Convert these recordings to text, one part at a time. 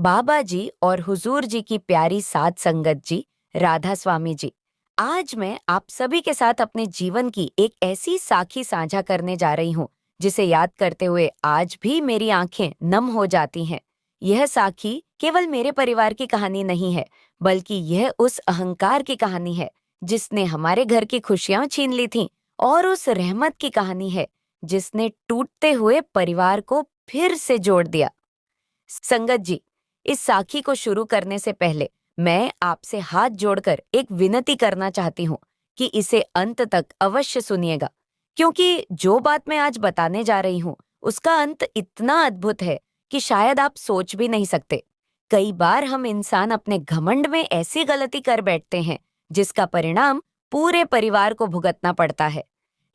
बाबा जी और हुजूर जी की प्यारी साध संगत जी, राधा स्वामी जी, आज मैं आप सभी के साथ अपने जीवन की एक ऐसी साखी साझा करने जा रही हूँ जिसे याद करते हुए आज भी मेरी आंखें नम हो जाती हैं। यह साखी केवल मेरे परिवार की कहानी नहीं है, बल्कि यह उस अहंकार की कहानी है जिसने हमारे घर की खुशियां छीन ली थीं, और उस रहमत की कहानी है जिसने टूटते हुए परिवार को फिर से जोड़ दिया। संगत जी, इस साखी को शुरू करने से पहले मैं आपसे हाथ जोड़कर एक विनती करना चाहती हूँ कि इसे अंत तक अवश्य सुनिएगा, क्योंकि जो बात मैं आज बताने जा रही हूँ उसका अंत इतना अद्भुत है कि शायद आप सोच भी नहीं सकते। कई बार हम इंसान अपने घमंड में ऐसी गलती कर बैठते हैं जिसका परिणाम पूरे परिवार को भुगतना पड़ता है।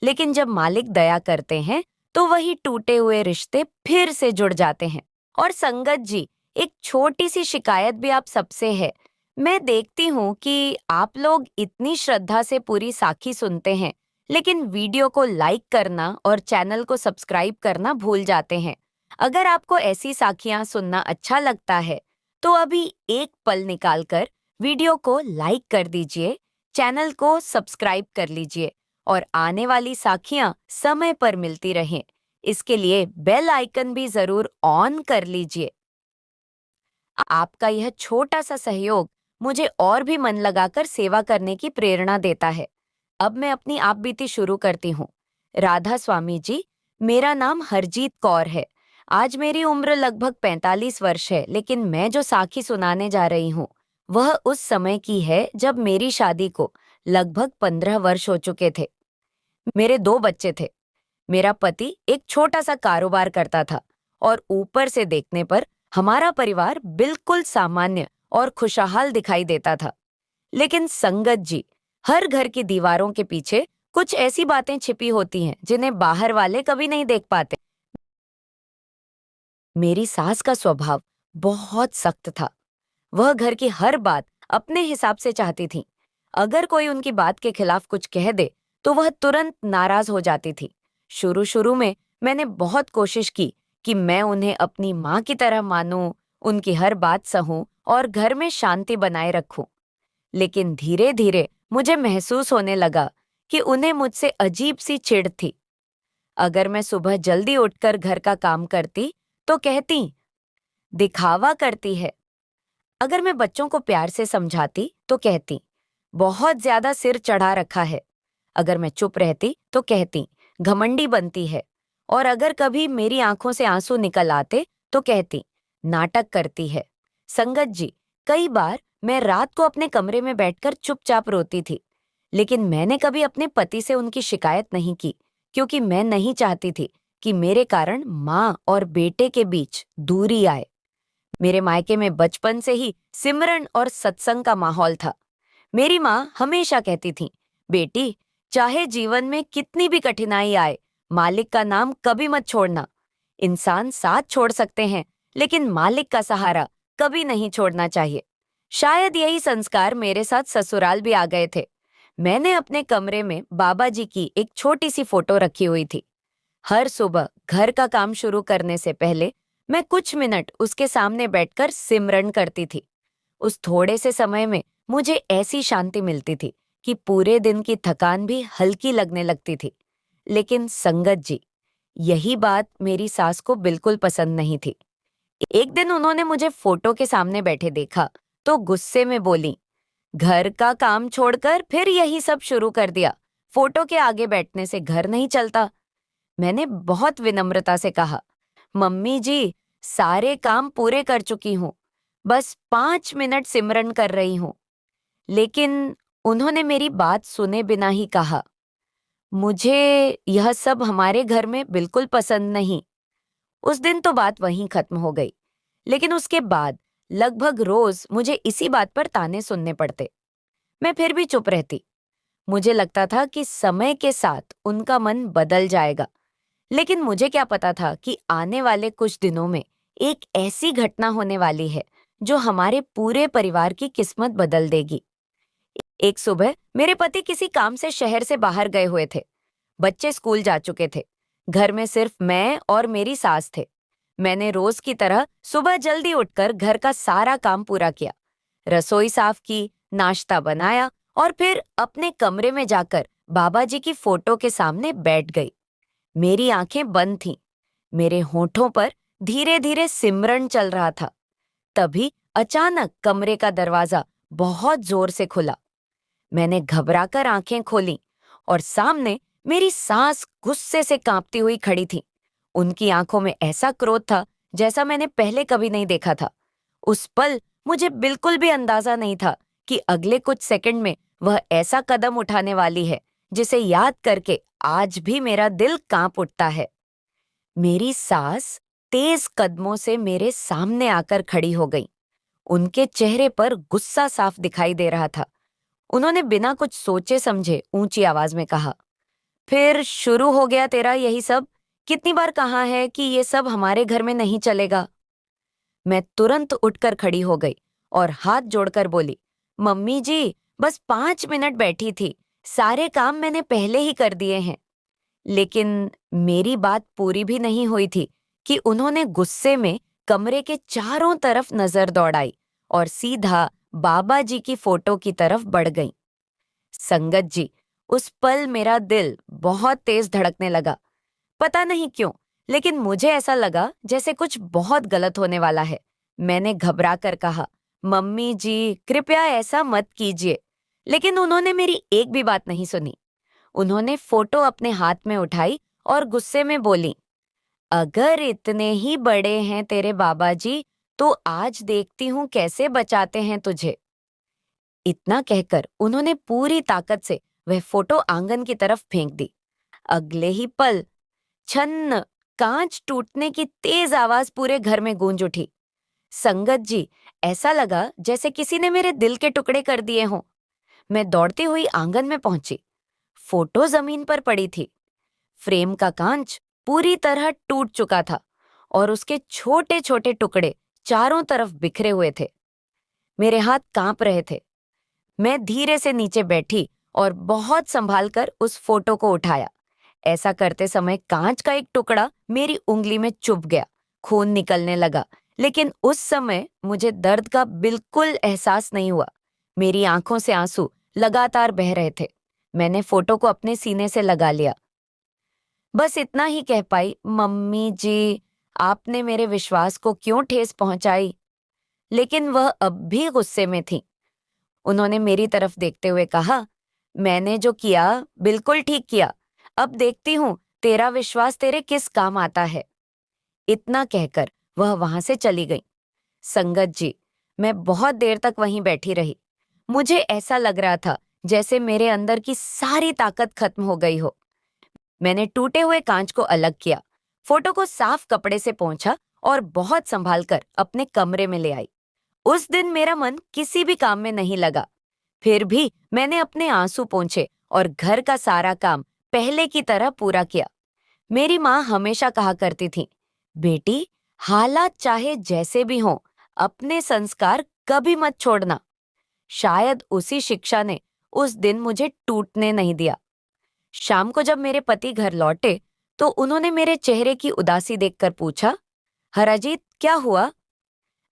लेकिन जब मालिक दया करते हैं तो वही टूटे हुए रिश्ते फिर से जुड़ जाते हैं। और संगत जी, एक छोटी सी शिकायत भी आप सबसे है। मैं देखती हूँ कि आप लोग इतनी श्रद्धा से पूरी साखी सुनते हैं, लेकिन वीडियो को लाइक करना और चैनल को सब्सक्राइब करना भूल जाते हैं। अगर आपको ऐसी साखियां सुनना अच्छा लगता है, तो अभी एक पल निकालकर वीडियो को लाइक कर दीजिए, चैनल को सब्सक्राइब कर लीजिए और आने वाली साखियां समय पर मिलती रहें। इसके लिए बेल आइकन भी जरूर ऑन कर लीजिए। आपका यह छोटा सा सहयोग मुझे और भी मन लगाकर सेवा करने की प्रेरणा देता है। अब मैं अपनी आप बीती शुरू करती हूँ। राधा स्वामी जी, मेरा नाम हरजीत कौर है। आज मेरी उम्र लगभग 45 वर्ष है, लेकिन मैं जो साखी सुनाने जा रही हूँ वह उस समय की है जब मेरी शादी को लगभग 15 वर्ष हो चुके थे। मेरे 2 बच्चे थे। मेरा पति एक छोटा सा कारोबार करता था और ऊपर से देखने पर हमारा परिवार बिल्कुल सामान्य और खुशहाल दिखाई देता था। लेकिन संगत जी, हर घर की दीवारों के पीछे कुछ ऐसी बातें छिपी होती हैं जिन्हें बाहर वाले कभी नहीं देख पाते। मेरी सास का स्वभाव बहुत सख्त था। वह घर की हर बात अपने हिसाब से चाहती थी। अगर कोई उनकी बात के खिलाफ कुछ कह दे तो वह तुरंत नाराज हो जाती थी। शुरू शुरू में मैंने बहुत कोशिश की कि मैं उन्हें अपनी माँ की तरह मानूं, उनकी हर बात सहूं और घर में शांति बनाए रखूं। लेकिन धीरे धीरे मुझे महसूस होने लगा कि उन्हें मुझसे अजीब सी चिढ़ थी। अगर मैं सुबह जल्दी उठकर घर का काम करती तो कहती, दिखावा करती है। अगर मैं बच्चों को प्यार से समझाती तो कहती, बहुत ज्यादा सिर चढ़ा रखा है। अगर मैं चुप रहती तो कहती, घमंडी बनती है। और अगर कभी मेरी आंखों से आंसू निकल आते तो कहती, नाटक करती है। संगत जी, कई बार मैं रात को अपने कमरे में बैठकर चुपचाप रोती थी। लेकिन मैंने कभी अपने पति से उनकी शिकायत नहीं की, क्योंकि मैं नहीं चाहती थी कि मेरे कारण माँ और बेटे के बीच दूरी आए। मेरे मायके में बचपन से ही सिमरन और सत्संग का माहौल था। मेरी माँ हमेशा कहती थी, बेटी, चाहे जीवन में कितनी भी कठिनाई आए, मालिक का नाम कभी मत छोड़ना। इंसान साथ छोड़ सकते हैं, लेकिन मालिक का सहारा कभी नहीं छोड़ना चाहिए। शायद यही संस्कार मेरे साथ ससुराल भी आ गए थे। मैंने अपने कमरे में बाबा जी की एक छोटी सी फोटो रखी हुई थी। हर सुबह घर का काम शुरू करने से पहले मैं कुछ मिनट उसके सामने बैठकर सिमरन करती थी। उस थोड़े से समय में मुझे ऐसी शांति मिलती थी कि पूरे दिन की थकान भी हल्की लगने लगती थी। लेकिन संगत जी, यही बात मेरी सास को बिल्कुल पसंद नहीं थी। एक दिन उन्होंने मुझे फोटो के सामने बैठे देखा तो गुस्से में बोली, घर का काम छोड़कर फिर यही सब शुरू कर दिया। फोटो के आगे बैठने से घर नहीं चलता। मैंने बहुत विनम्रता से कहा, मम्मी जी, सारे काम पूरे कर चुकी हूँ, बस 5 मिनट सिमरन कर रही हूँ। लेकिन उन्होंने मेरी बात सुने बिना ही कहा, मुझे यह सब हमारे घर में बिल्कुल पसंद नहीं। उस दिन तो बात वहीं खत्म हो गई। लेकिन उसके बाद लगभग रोज मुझे इसी बात पर ताने सुनने पड़ते। मैं फिर भी चुप रहती। मुझे लगता था कि समय के साथ उनका मन बदल जाएगा। लेकिन मुझे क्या पता था कि आने वाले कुछ दिनों में एक ऐसी घटना होने वाली है जो हमारे पूरे परिवार की किस्मत बदल देगी। एक सुबह मेरे पति किसी काम से शहर से बाहर गए हुए थे। बच्चे स्कूल जा चुके थे। घर में सिर्फ मैं और मेरी सास थे। मैंने रोज की तरह सुबह जल्दी उठकर घर का सारा काम पूरा किया। रसोई साफ की, नाश्ता बनाया और फिर अपने कमरे में जाकर बाबा जी की फोटो के सामने बैठ गई। मेरी आंखें बंद थीं। मेरे होठों पर धीरे धीरे सिमरन चल रहा था। तभी अचानक कमरे का दरवाजा बहुत जोर से खुला। मैंने घबराकर आंखें खोलीं और सामने मेरी सास गुस्से से कांपती हुई खड़ी थी। उनकी आंखों में ऐसा क्रोध था जैसा मैंने पहले कभी नहीं देखा था। उस पल मुझे बिल्कुल भी अंदाजा नहीं था कि अगले कुछ सेकंड में वह ऐसा कदम उठाने वाली है जिसे याद करके आज भी मेरा दिल कांप उठता है। मेरी सास तेज कदमों से मेरे सामने आकर खड़ी हो गई। उनके चेहरे पर गुस्सा साफ दिखाई दे रहा था। उन्होंने बिना कुछ सोचे समझे ऊंची आवाज में कहा, फिर शुरू हो गया तेरा यही सब? कितनी बार कहा है कि ये सब हमारे घर में नहीं चलेगा। मैं तुरंत उठकर खड़ी हो गई और हाथ जोड़कर बोली, मम्मी जी, बस 5 मिनट बैठी थी, सारे काम मैंने पहले ही कर दिए हैं। लेकिन मेरी बात पूरी भी नहीं हुई थी कि उन्होंने गुस्से में कमरे के चारों तरफ नजर दौड़ाई और सीधा बाबा जी की फोटो की तरफ बढ़ गईं। संगत जी, उस पल मेरा दिल बहुत तेज धड़कने लगा। पता नहीं क्यों, लेकिन मुझे ऐसा लगा जैसे कुछ बहुत गलत होने वाला है। मैंने घबरा कर कहा, मम्मी जी, कृपया ऐसा मत कीजिए। लेकिन उन्होंने मेरी एक भी बात नहीं सुनी। उन्होंने फोटो अपने हाथ में उठाई और गुस्से में बोली, अगर इतने ही बड़े हैं तेरे बाबा जी, तो आज देखती हूँ कैसे बचाते हैं तुझे। इतना कहकर उन्होंने पूरी ताकत से वह फोटो आंगन की तरफ फेंक दी। अगले ही पल छन्न कांच टूटने की तेज आवाज पूरे घर में गूंज उठी। संगत जी, ऐसा लगा जैसे किसी ने मेरे दिल के टुकड़े कर दिए हों। मैं दौड़ती हुई आंगन में पहुंची। फोटो जमीन पर पड़ी थी। फ्रेम का कांच पूरी तरह टूट चुका था और उसके छोटे छोटे टुकड़े चारों तरफ बिखरे हुए थे। मेरे हाथ कांप रहे थे। मैं धीरे से नीचे बैठी और बहुत संभाल कर उस फोटो को उठाया। ऐसा करते समय कांच का एक टुकड़ा मेरी उंगली में चुभ गया। खून निकलने लगा, लेकिन उस समय मुझे दर्द का बिल्कुल एहसास नहीं हुआ। मेरी आंखों से आंसू लगातार बह रहे थे। मैंने फोटो को अपने सीने से लगा लिया। बस इतना ही कह पाई, मम्मी जी, आपने मेरे विश्वास को क्यों ठेस पहुंचाई। लेकिन वह अब भी गुस्से में थी। उन्होंने मेरी तरफ देखते हुए कहा, मैंने जो किया बिल्कुल ठीक किया। अब देखती हूँ तेरा विश्वास तेरे किस काम आता है। इतना कहकर वह वहां से चली गई। संगत जी, मैं बहुत देर तक वहीं बैठी रही। मुझे ऐसा लग रहा था जैसे मेरे अंदर की सारी ताकत खत्म हो गई हो। मैंने टूटे हुए कांच को अलग किया, फोटो को साफ कपड़े से पोंछा और बहुत संभाल कर अपने कमरे में ले आई। उस दिन मेरा मन किसी भी काम में नहीं लगा। फिर भी मैंने अपने आंसू पोंछे और घर का सारा काम पहले की तरह पूरा किया। मेरी माँ हमेशा कहा करती थी, बेटी, हालात चाहे जैसे भी हों, अपने संस्कार कभी मत छोड़ना। शायद उसी शिक्षा ने उस दिन मुझे टूटने नहीं दिया। शाम को जब मेरे पति घर लौटे तो उन्होंने मेरे चेहरे की उदासी देखकर पूछा, हराजीत, क्या हुआ?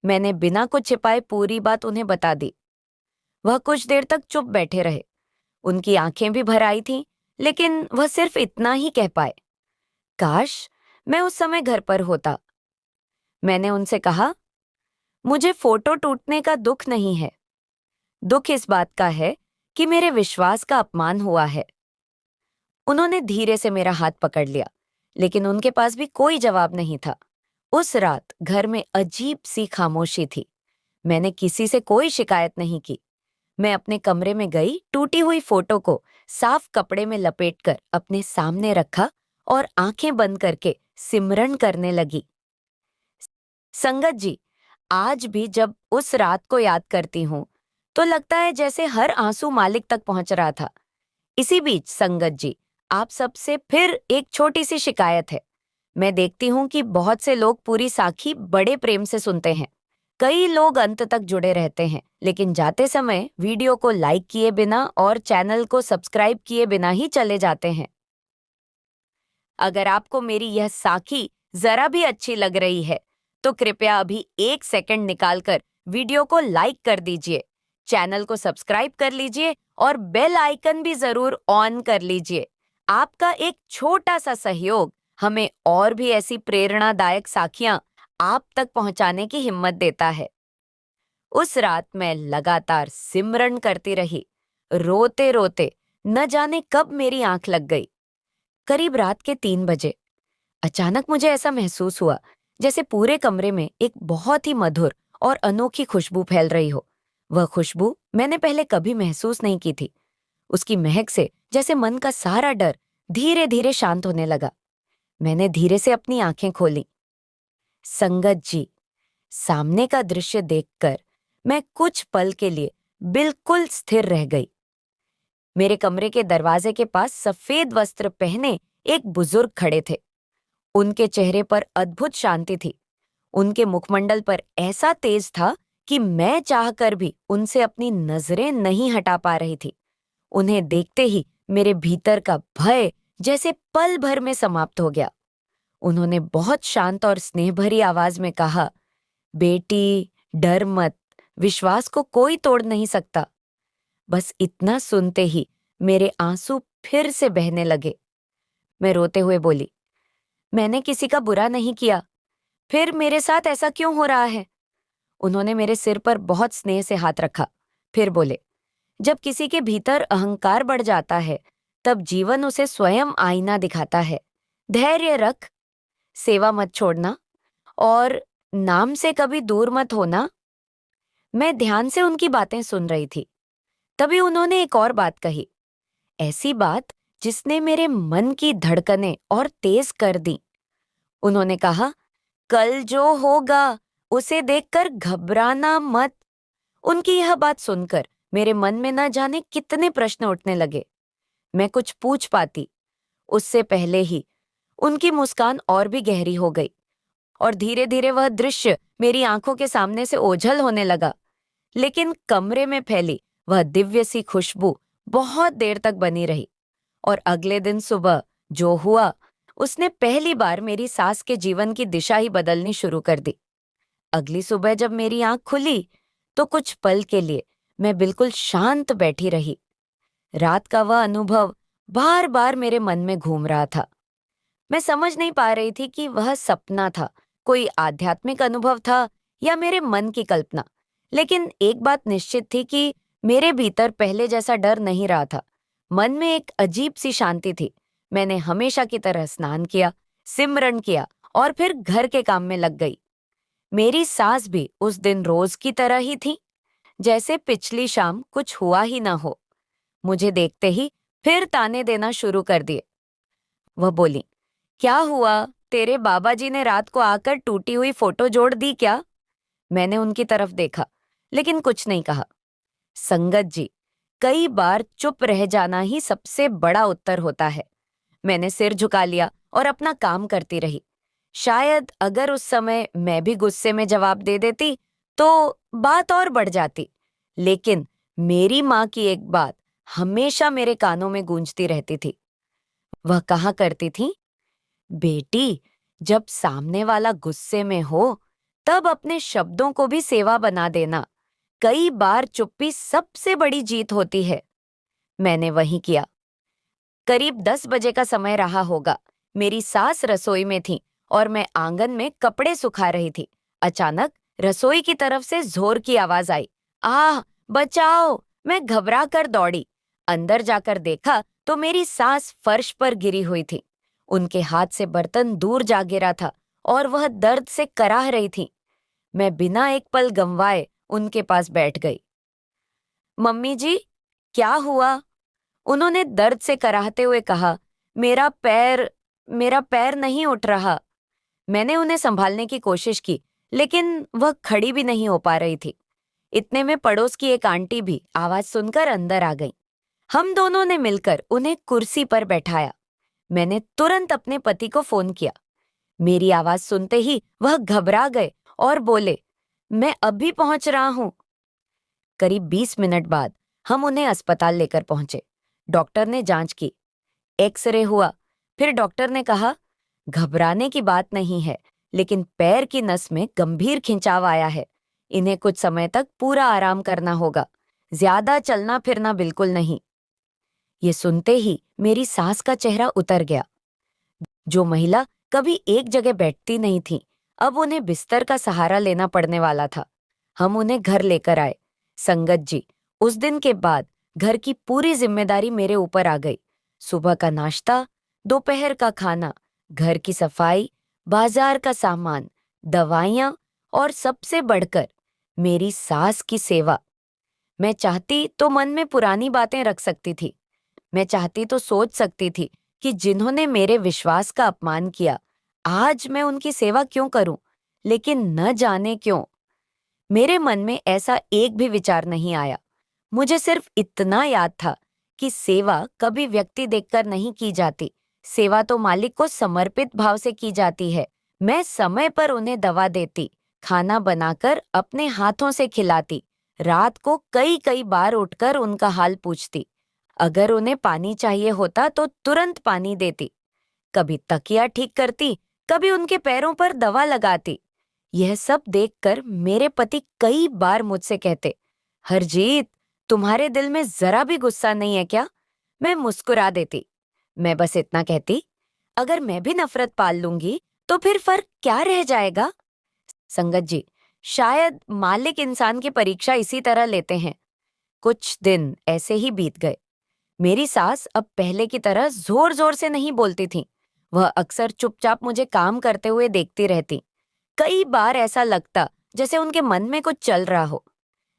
मैंने बिना कुछ छिपाए पूरी बात उन्हें बता दी। वह कुछ देर तक चुप बैठे रहे। उनकी आंखें भी भर आई थीं, लेकिन वह सिर्फ इतना ही कह पाए, काश मैं उस समय घर पर होता। मैंने उनसे कहा, मुझे फोटो टूटने का दुख नहीं है। दुख इस बात का है कि मेरे विश्वास का अपमान हुआ है। उन्होंने धीरे से मेरा हाथ पकड़ लिया, लेकिन उनके पास भी कोई जवाब नहीं था। उस रात घर में अजीब सी खामोशी थी। मैंने किसी से कोई शिकायत नहीं की। मैं अपने कमरे में गई, टूटी हुई फोटो को साफ कपड़े में लपेटकर अपने सामने रखा और आंखें बंद करके सिमरन करने लगी। संगत जी, आज भी जब उस रात को याद करती हूँ तो लगता है जैसे हर आंसू मालिक तक पहुंच रहा था। इसी बीच संगत जी, आप सबसे फिर एक छोटी सी शिकायत है। मैं देखती हूँ कि बहुत से लोग पूरी साखी बड़े प्रेम से सुनते हैं। कई लोग अंत तक जुड़े रहते हैं, लेकिन जाते समय वीडियो को लाइक किए बिना और चैनल को सब्सक्राइब किए बिना ही चले जाते हैं। अगर आपको मेरी यह साखी जरा भी अच्छी लग रही है तो कृपया अभी 1 सेकंड निकालकर वीडियो को लाइक कर दीजिए, चैनल को सब्सक्राइब कर लीजिए और बेल आइकन भी जरूर ऑन कर लीजिए। आपका एक छोटा सा सहयोग हमें और भी ऐसी प्रेरणादायक साखियां आप तक पहुंचाने की हिम्मत देता है। उस रात मैं लगातार सिमरन करती रही, रोते रोते न जाने कब मेरी आंख लग गई। करीब रात के 3 बजे अचानक मुझे ऐसा महसूस हुआ जैसे पूरे कमरे में एक बहुत ही मधुर और अनोखी खुशबू फैल रही हो। वह खुशबू मैंने पहले कभी महसूस नहीं की थी। उसकी महक से जैसे मन का सारा डर धीरे धीरे शांत होने लगा। मैंने धीरे से अपनी आंखें खोली। संगत जी, सामने का दृश्य देखकर मैं कुछ पल के लिए बिल्कुल स्थिर रह गई। मेरे कमरे के दरवाजे के पास सफेद वस्त्र पहने एक बुजुर्ग खड़े थे। उनके चेहरे पर अद्भुत शांति थी। उनके मुखमंडल पर ऐसा तेज था कि मैं चाहकर भी उनसे अपनी नजरें नहीं हटा पा रही थी। उन्हें देखते ही मेरे भीतर का भय जैसे पल भर में समाप्त हो गया। उन्होंने बहुत शांत और स्नेह भरी आवाज में कहा, बेटी, डर मत, विश्वास को कोई तोड़ नहीं सकता। बस इतना सुनते ही मेरे आंसू फिर से बहने लगे। मैं रोते हुए बोली, मैंने किसी का बुरा नहीं किया, फिर मेरे साथ ऐसा क्यों हो रहा है? उन्होंने मेरे सिर पर बहुत स्नेह से हाथ रखा, फिर बोले, जब किसी के भीतर अहंकार बढ़ जाता है, तब जीवन उसे स्वयं आईना दिखाता है। धैर्य रख, सेवा मत छोड़ना और नाम से कभी दूर मत होना। मैं ध्यान से उनकी बातें सुन रही थी। तभी उन्होंने एक और बात कही, ऐसी बात जिसने मेरे मन की धड़कनें और तेज कर दी। उन्होंने कहा, कल जो होगा उसे देखकर घबराना मत। उनकी यह बात सुनकर मेरे मन में न जाने कितने प्रश्न उठने लगे। मैं कुछ पूछ पाती उससे पहले ही उनकी मुस्कान और भी गहरी हो गई और धीरे धीरे वह दृश्य मेरी आंखों के सामने से ओझल होने लगा। लेकिन कमरे में फैली वह दिव्य सी खुशबू बहुत देर तक बनी रही और अगले दिन सुबह जो हुआ उसने पहली बार मेरी सास के जीवन की दिशा ही बदलनी शुरू कर दी। अगली सुबह जब मेरी आंख खुली तो कुछ पल के लिए मैं बिल्कुल शांत बैठी रही। रात का वह अनुभव बार बार मेरे मन में घूम रहा था। मैं समझ नहीं पा रही थी कि वह सपना था, कोई आध्यात्मिक अनुभव था या मेरे मन की कल्पना। लेकिन एक बात निश्चित थी कि मेरे भीतर पहले जैसा डर नहीं रहा था। मन में एक अजीब सी शांति थी। मैंने हमेशा की तरह स्नान किया, सिमरन किया और फिर घर के काम में लग गई। मेरी सास भी उस दिन रोज की तरह ही थी, जैसे पिछली शाम कुछ हुआ ही ना हो। मुझे देखते ही फिर ताने देना शुरू कर दिए। वह बोली, क्या हुआ? तेरे बाबा जी ने रात को आकर टूटी हुई फोटो जोड़ दी क्या? मैंने उनकी तरफ देखा, लेकिन कुछ नहीं कहा। संगत जी, कई बार चुप रह जाना ही सबसे बड़ा उत्तर होता है। मैंने सिर झुका लिया और अपना काम करती रही। शायद अगर उस समय मैं भी गुस्से में जवाब दे देती तो बात और बढ़ जाती। लेकिन मेरी माँ की एक बात हमेशा मेरे कानों में गूंजती रहती थी। वह कहा करती थी, बेटी, जब सामने वाला गुस्से में हो तब अपने शब्दों को भी सेवा बना देना। कई बार चुप्पी सबसे बड़ी जीत होती है। मैंने वही किया। करीब 10 बजे का समय रहा होगा। मेरी सास रसोई में थी और मैं आंगन में कपड़े सुखा रही थी। अचानक रसोई की तरफ से जोर की आवाज आई, आह, बचाओ! मैं घबरा कर दौड़ी। अंदर जाकर देखा तो मेरी सास फर्श पर गिरी हुई थी। उनके हाथ से बर्तन दूर जा गिरा था और वह दर्द से कराह रही थी। मैं बिना एक पल गंवाए उनके पास बैठ गई। मम्मी जी, क्या हुआ? उन्होंने दर्द से कराहते हुए कहा, मेरा पैर नहीं उठ रहा। मैंने उन्हें संभालने की कोशिश की, लेकिन वह खड़ी भी नहीं हो पा रही थी। इतने में पड़ोस की एक आंटी भी आवाज सुनकर अंदर आ गई। हम दोनों ने मिलकर उन्हें कुर्सी पर बैठाया। मैंने तुरंत अपने पति को फोन किया। मेरी आवाज सुनते ही वह घबरा गए और बोले, मैं अभी पहुंच रहा हूं। करीब 20 मिनट बाद हम उन्हें अस्पताल लेकर पहुंचे। डॉक्टर ने जांच की, एक्सरे हुआ। फिर डॉक्टर ने कहा, घबराने की बात नहीं है, लेकिन पैर की नस में गंभीर खिंचाव आया है। इन्हें कुछ समय तक पूरा आराम करना होगा। ज्यादा चलना फिरना बिल्कुल नहीं। ये सुनते ही मेरी सास का चेहरा उतर गया। जो महिला कभी एक जगह बैठती नहीं थी, अब उन्हें बिस्तर का सहारा लेना पड़ने वाला था। हम उन्हें घर लेकर आए। संगत जी, उस दिन के बाद घर की पूरी जिम्मेदारी मेरे ऊपर आ गई। सुबह का नाश्ता, दोपहर का खाना, घर की सफाई, बाजार का सामान, दवाइयां और सबसे बढ़कर मेरी सास की सेवा। मैं चाहती तो मन में पुरानी बातें रख सकती थी। मैं चाहती तो सोच सकती थी कि जिन्होंने मेरे विश्वास का अपमान किया, आज मैं उनकी सेवा क्यों करूं। लेकिन न जाने क्यों मेरे मन में ऐसा एक भी विचार नहीं आया। मुझे सिर्फ इतना याद था कि सेवा कभी व्यक्ति देखकर नहीं की जाती। सेवा तो मालिक को समर्पित भाव से की जाती है। मैं समय पर उन्हें दवा देती, खाना बनाकर अपने हाथों से खिलाती, रात को कई कई बार उठकर उनका हाल पूछती। अगर उन्हें पानी चाहिए होता तो तुरंत पानी देती। कभी तकिया ठीक करती, कभी उनके पैरों पर दवा लगाती। यह सब देखकर मेरे पति कई बार मुझसे कहते, हरजीत, तुम्हारे दिल में जरा भी गुस्सा नहीं है क्या? मैं मुस्कुरा देती। मैं बस इतना कहती, अगर मैं भी नफरत पाल लूंगी तो फिर फर्क क्या रह जाएगा? संगत जी, शायद मालिक इंसान की परीक्षा इसी तरह लेते हैं। कुछ दिन ऐसे ही बीत गए। मेरी सास अब पहले की तरह जोर जोर से नहीं बोलती थी। वह अक्सर चुपचाप मुझे काम करते हुए देखती रहती। कई बार ऐसा लगता जैसे उनके मन में कुछ चल रहा हो,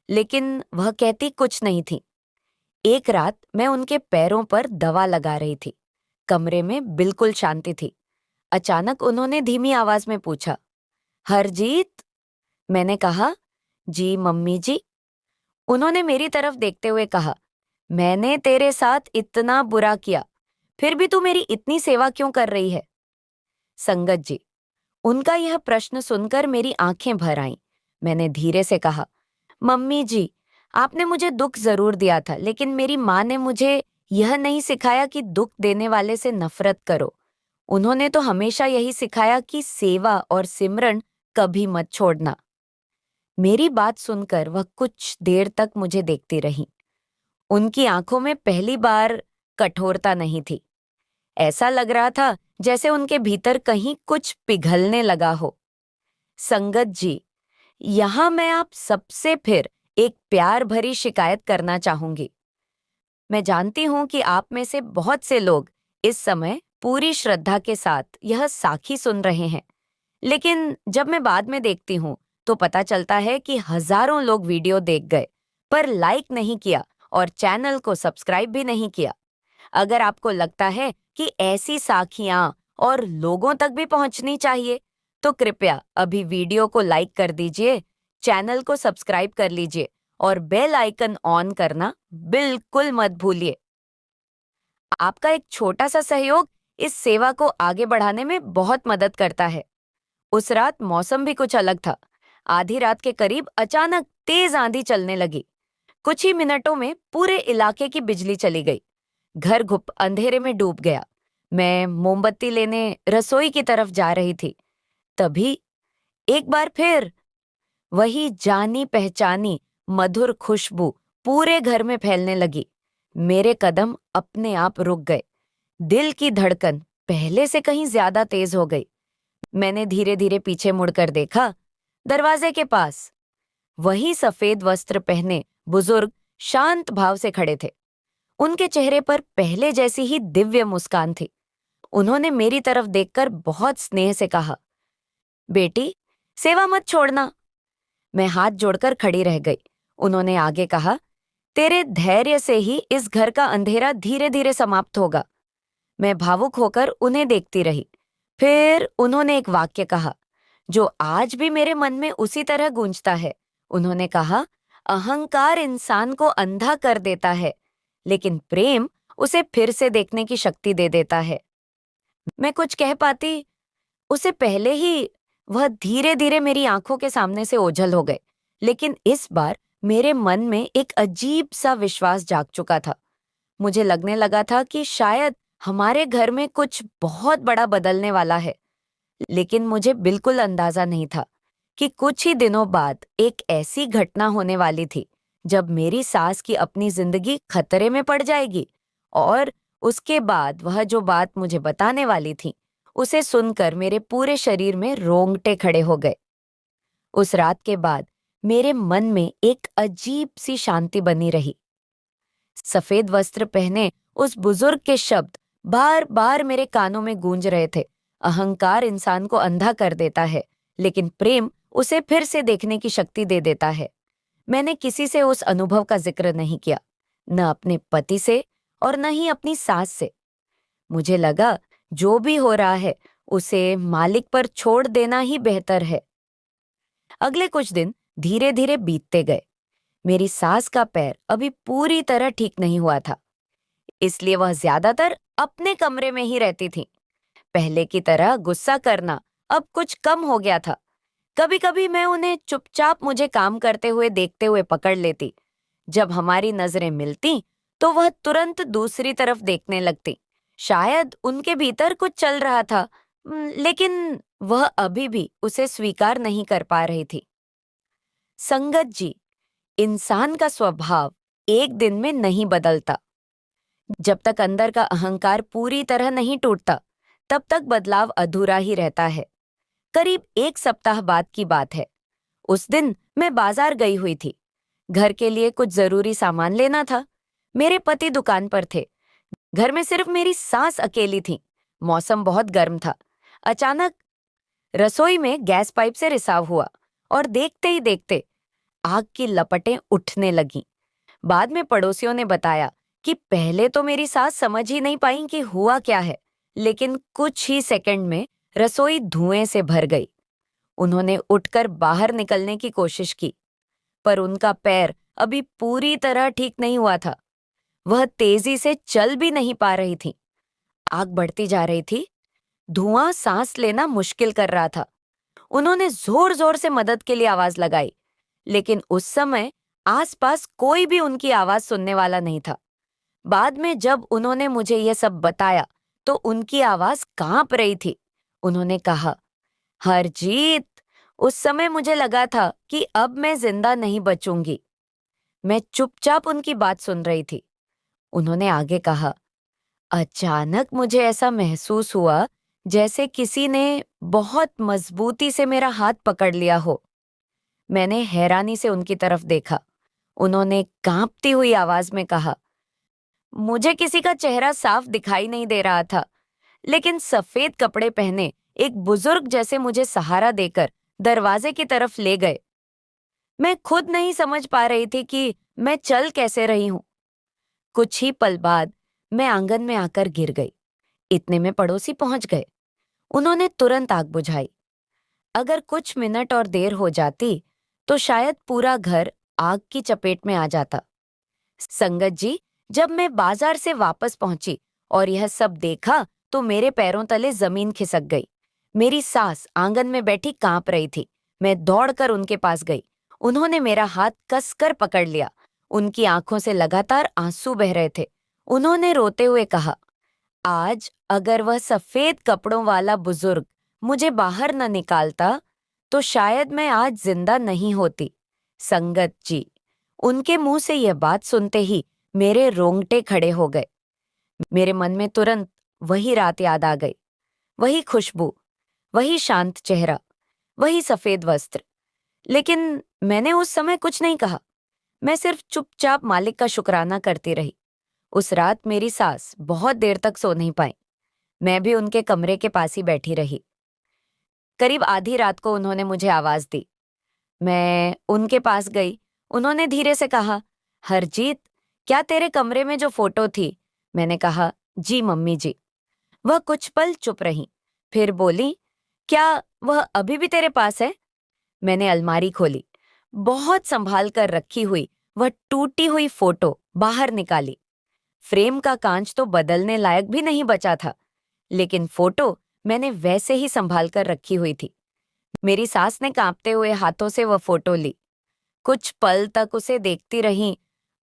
लेकिन वह कहती कुछ नहीं थी। एक रात मैं उनके पैरों पर दवा लगा रही थी। कमरे में बिल्कुल शांति थी। अचानक उन्होंने धीमी आवाज में पूछा, हरजीत? मैंने कहा, जी मम्मी जी। उन्होंने मेरी तरफ देखते हुए कहा, मैंने तेरे साथ इतना बुरा किया, फिर भी तू मेरी इतनी सेवा क्यों कर रही है? संगत जी, उनका यह प्रश्न सुनकर मेरी आंखें भर आईं। मैंने धीरे से कहा, मम्मी जी, आपने मुझे दुख जरूर दिया था, लेकिन मेरी माँ ने मुझे यह नहीं सिखाया कि दुख देने वाले से नफरत करो। उन्होंने तो हमेशा यही सिखाया कि सेवा और सिमरन कभी मत छोड़ना। मेरी बात सुनकर वह कुछ देर तक मुझे देखती रही। उनकी आंखों में पहली बार कठोरता नहीं थी। ऐसा लग रहा था जैसे उनके भीतर कहीं कुछ पिघलने लगा हो। संगत जी, यहां मैं आप सबसे फिर एक प्यार भरी शिकायत करना चाहूंगी। मैं जानती हूं कि आप में से बहुत से लोग इस समय पूरी श्रद्धा के साथ यह साखी सुन रहे हैं, लेकिन जब मैं बाद में देखती हूं तो पता चलता है कि हजारों लोग वीडियो देख गए, पर लाइक नहीं किया और चैनल को सब्सक्राइब भी नहीं किया। अगर आपको लगता है कि ऐसी साखियां और लोगों तक भी पहुंचनी चाहिए, तो कृपया अभी वीडियो को लाइक कर दीजिए, चैनल को सब्सक्राइब कर लीजिए और बेल आइकन ऑन करना बिल्कुल मत भूलिए। आपका एक छोटा सा सहयोग इस सेवा को आगे बढ़ाने में बहुत मदद करता है। उस रात मौसम भी कुछ अलग था। आधी रात के करीब अचानक तेज आंधी चलने लगी। कुछ ही मिनटों में पूरे इलाके की बिजली चली गई। घर घुप अंधेरे में डूब गया। मैं मोमबत्ती लेने रसोई की तरफ जा रही थी। तभी एक बार फिर वही जानी पहचानी मधुर खुशबू पूरे घर में फैलने लगी। मेरे कदम अपने आप रुक गए। दिल की धड़कन पहले से कहीं ज्यादा तेज हो गई। मैंने धीरे धीरे पीछे मुड़कर देखा। दरवाजे के पास वही सफेद वस्त्र पहने बुजुर्ग शांत भाव से खड़े थे। उनके चेहरे पर पहले जैसी ही दिव्य मुस्कान थी। उन्होंने मेरी तरफ देखकर बहुत स्नेह से कहा, बेटी, सेवा मत छोड़ना। मैं हाथ जोड़कर खड़ी रह गई। उन्होंने आगे कहा, तेरे धैर्य से ही इस घर का अंधेरा धीरे धीरे समाप्त होगा। मैं भावुक होकर उन्हें देखती रही। फिर उन्होंने एक वाक्य कहा जो आज भी मेरे मन में उसी तरह गूंजता है। उन्होंने कहा, अहंकार इंसान को अंधा कर देता है, लेकिन प्रेम उसे फिर से देखने की शक्ति दे देता है। मैं कुछ कह पाती उससे पहले ही वह धीरे धीरे मेरी आंखों के सामने से ओझल हो गए। लेकिन इस बार मेरे मन में एक अजीब सा विश्वास जाग चुका था। मुझे लगने लगा था कि शायद हमारे घर में कुछ बहुत बड़ा बदलने वाला है, लेकिन मुझे बिल्कुल अंदाजा नहीं था कि कुछ ही दिनों बाद एक ऐसी घटना होने वाली थी जब मेरी सास की अपनी जिंदगी खतरे में पड़ जाएगी। और उसके बाद वह जो बात मुझे बताने वाली थी, उसे सुनकर मेरे पूरे शरीर में रोंगटे खड़े हो गए। उस रात के बाद मेरे मन में एक अजीब सी शांति बनी रही। सफेद वस्त्र पहने उस बुजुर्ग के शब्द बार बार मेरे कानों में गूंज रहे थे। अहंकार इंसान को अंधा कर देता है, लेकिन प्रेम उसे फिर से देखने की शक्ति दे देता है। मैंने किसी से उस अनुभव का जिक्र नहीं किया, न अपने पति से और न ही अपनी सास से। मुझे लगा जो भी हो रहा है उसे मालिक पर छोड़ देना ही बेहतर है। अगले कुछ दिन धीरे धीरे बीतते गए। मेरी सास का पैर अभी पूरी तरह ठीक नहीं हुआ था, इसलिए वह ज्यादातर अपने कमरे में ही रहती थी। पहले की तरह गुस्सा करना अब कुछ कम हो गया था। कभी कभी मैं उन्हें चुपचाप मुझे काम करते हुए देखते हुए पकड़ लेती। जब हमारी नजरें मिलती तो वह तुरंत दूसरी तरफ देखने लगती। शायद उनके भीतर कुछ चल रहा था, लेकिन वह अभी भी उसे स्वीकार नहीं कर पा रही थी। संगत जी, इंसान का स्वभाव एक दिन में नहीं बदलता। जब तक अंदर का अहंकार पूरी तरह नहीं टूटता, तब तक बदलाव अधूरा ही रहता है। करीब एक सप्ताह बाद की बात है। उस दिन मैं बाजार गई हुई थी। घर के लिए कुछ जरूरी सामान लेना था। मेरे पति दुकान पर थे। घर में सिर्फ मेरी सास अकेली थी। मौसम बहुत गर्म था। अचानक रसोई में गैस पाइप से रिसाव हुआ और देखते ही देखते आग की लपटें उठने लगीं। बाद में पड़ोसियों ने बताया कि पहले तो मेरी सास समझ ही नहीं पाई कि हुआ क्या है, लेकिन कुछ ही सेकंड में रसोई धुएं से भर गई। उन्होंने उठकर बाहर निकलने की कोशिश की, पर उनका पैर अभी पूरी तरह ठीक नहीं हुआ था। वह तेजी से चल भी नहीं पा रही थी। आग बढ़ती जा रही थी। धुआं सांस लेना मुश्किल कर रहा था। उन्होंने जोर जोर से मदद के लिए आवाज लगाई, लेकिन उस समय आसपास कोई भी उनकी आवाज सुनने वाला नहीं था। बाद में जब उन्होंने मुझे यह सब बताया तो उनकी आवाज कांप रही थी। उन्होंने कहा, हरजीत, उस समय मुझे लगा था कि अब मैं जिंदा नहीं बचूंगी। मैं चुपचाप उनकी बात सुन रही थी। उन्होंने आगे कहा, अचानक मुझे ऐसा महसूस हुआ जैसे किसी ने बहुत मजबूती से मेरा हाथ पकड़ लिया हो। मैंने हैरानी से उनकी तरफ देखा। उन्होंने कांपती हुई आवाज में कहा, मुझे किसी का चेहरा साफ दिखाई नहीं दे रहा था, लेकिन सफेद कपड़े पहने एक बुजुर्ग जैसे मुझे सहारा देकर दरवाजे की तरफ ले गए। मैं खुद नहीं समझ पा रही थी कि मैं चल कैसे रही हूं। कुछ ही पल बाद मैं आंगन में आकर गिर गई। इतने में पड़ोसी पहुंच गए। उन्होंने तुरंत आग बुझाई। अगर कुछ मिनट और देर हो जाती तो शायद पूरा घर आग की चपेट में आ जाता। संगत जी, जब मैं बाजार से वापस पहुंची और यह सब देखा तो मेरे पैरों तले जमीन खिसक गई। मेरी सास आंगन में बैठी कांप रही थी। मैं दौड़कर उनके पास गई। उन्होंने मेरा हाथ कसकर पकड़ लिया। उनकी आंखों से लगातार आंसू बह रहे थे। उन्होंने रोते हुए कहा, आज अगर वह सफेद कपड़ों वाला बुजुर्ग मुझे बाहर न निकालता तो शायद मैं आज जिंदा नहीं होती। संगत जी, उनके मुंह से यह बात सुनते ही मेरे रोंगटे खड़े हो गए। मेरे मन में तुरंत वही रात याद आ गई। वही खुशबू, वही शांत चेहरा, वही सफेद वस्त्र। लेकिन मैंने उस समय कुछ नहीं कहा। मैं सिर्फ चुपचाप मालिक का शुक्राना करती रही। उस रात मेरी सास बहुत देर तक सो नहीं पाई। मैं भी उनके कमरे के पास ही बैठी रही। करीब आधी रात को उन्होंने मुझे आवाज दी। मैं उनके पास गई। उन्होंने धीरे से कहा, हरजीत, क्या तेरे कमरे में जो फोटो थी? मैंने कहा, जी मम्मी जी। वह कुछ पल चुप रही, फिर बोली, क्या वह अभी भी तेरे पास है? मैंने अलमारी खोली। बहुत संभाल कर रखी हुई वह टूटी हुई फोटो बाहर निकाली। फ्रेम का कांच तो बदलने लायक भी नहीं बचा था, लेकिन फोटो मैंने वैसे ही संभाल कर रखी हुई थी। मेरी सास ने कांपते हुए हाथों से वह फोटो ली। कुछ पल तक उसे देखती रही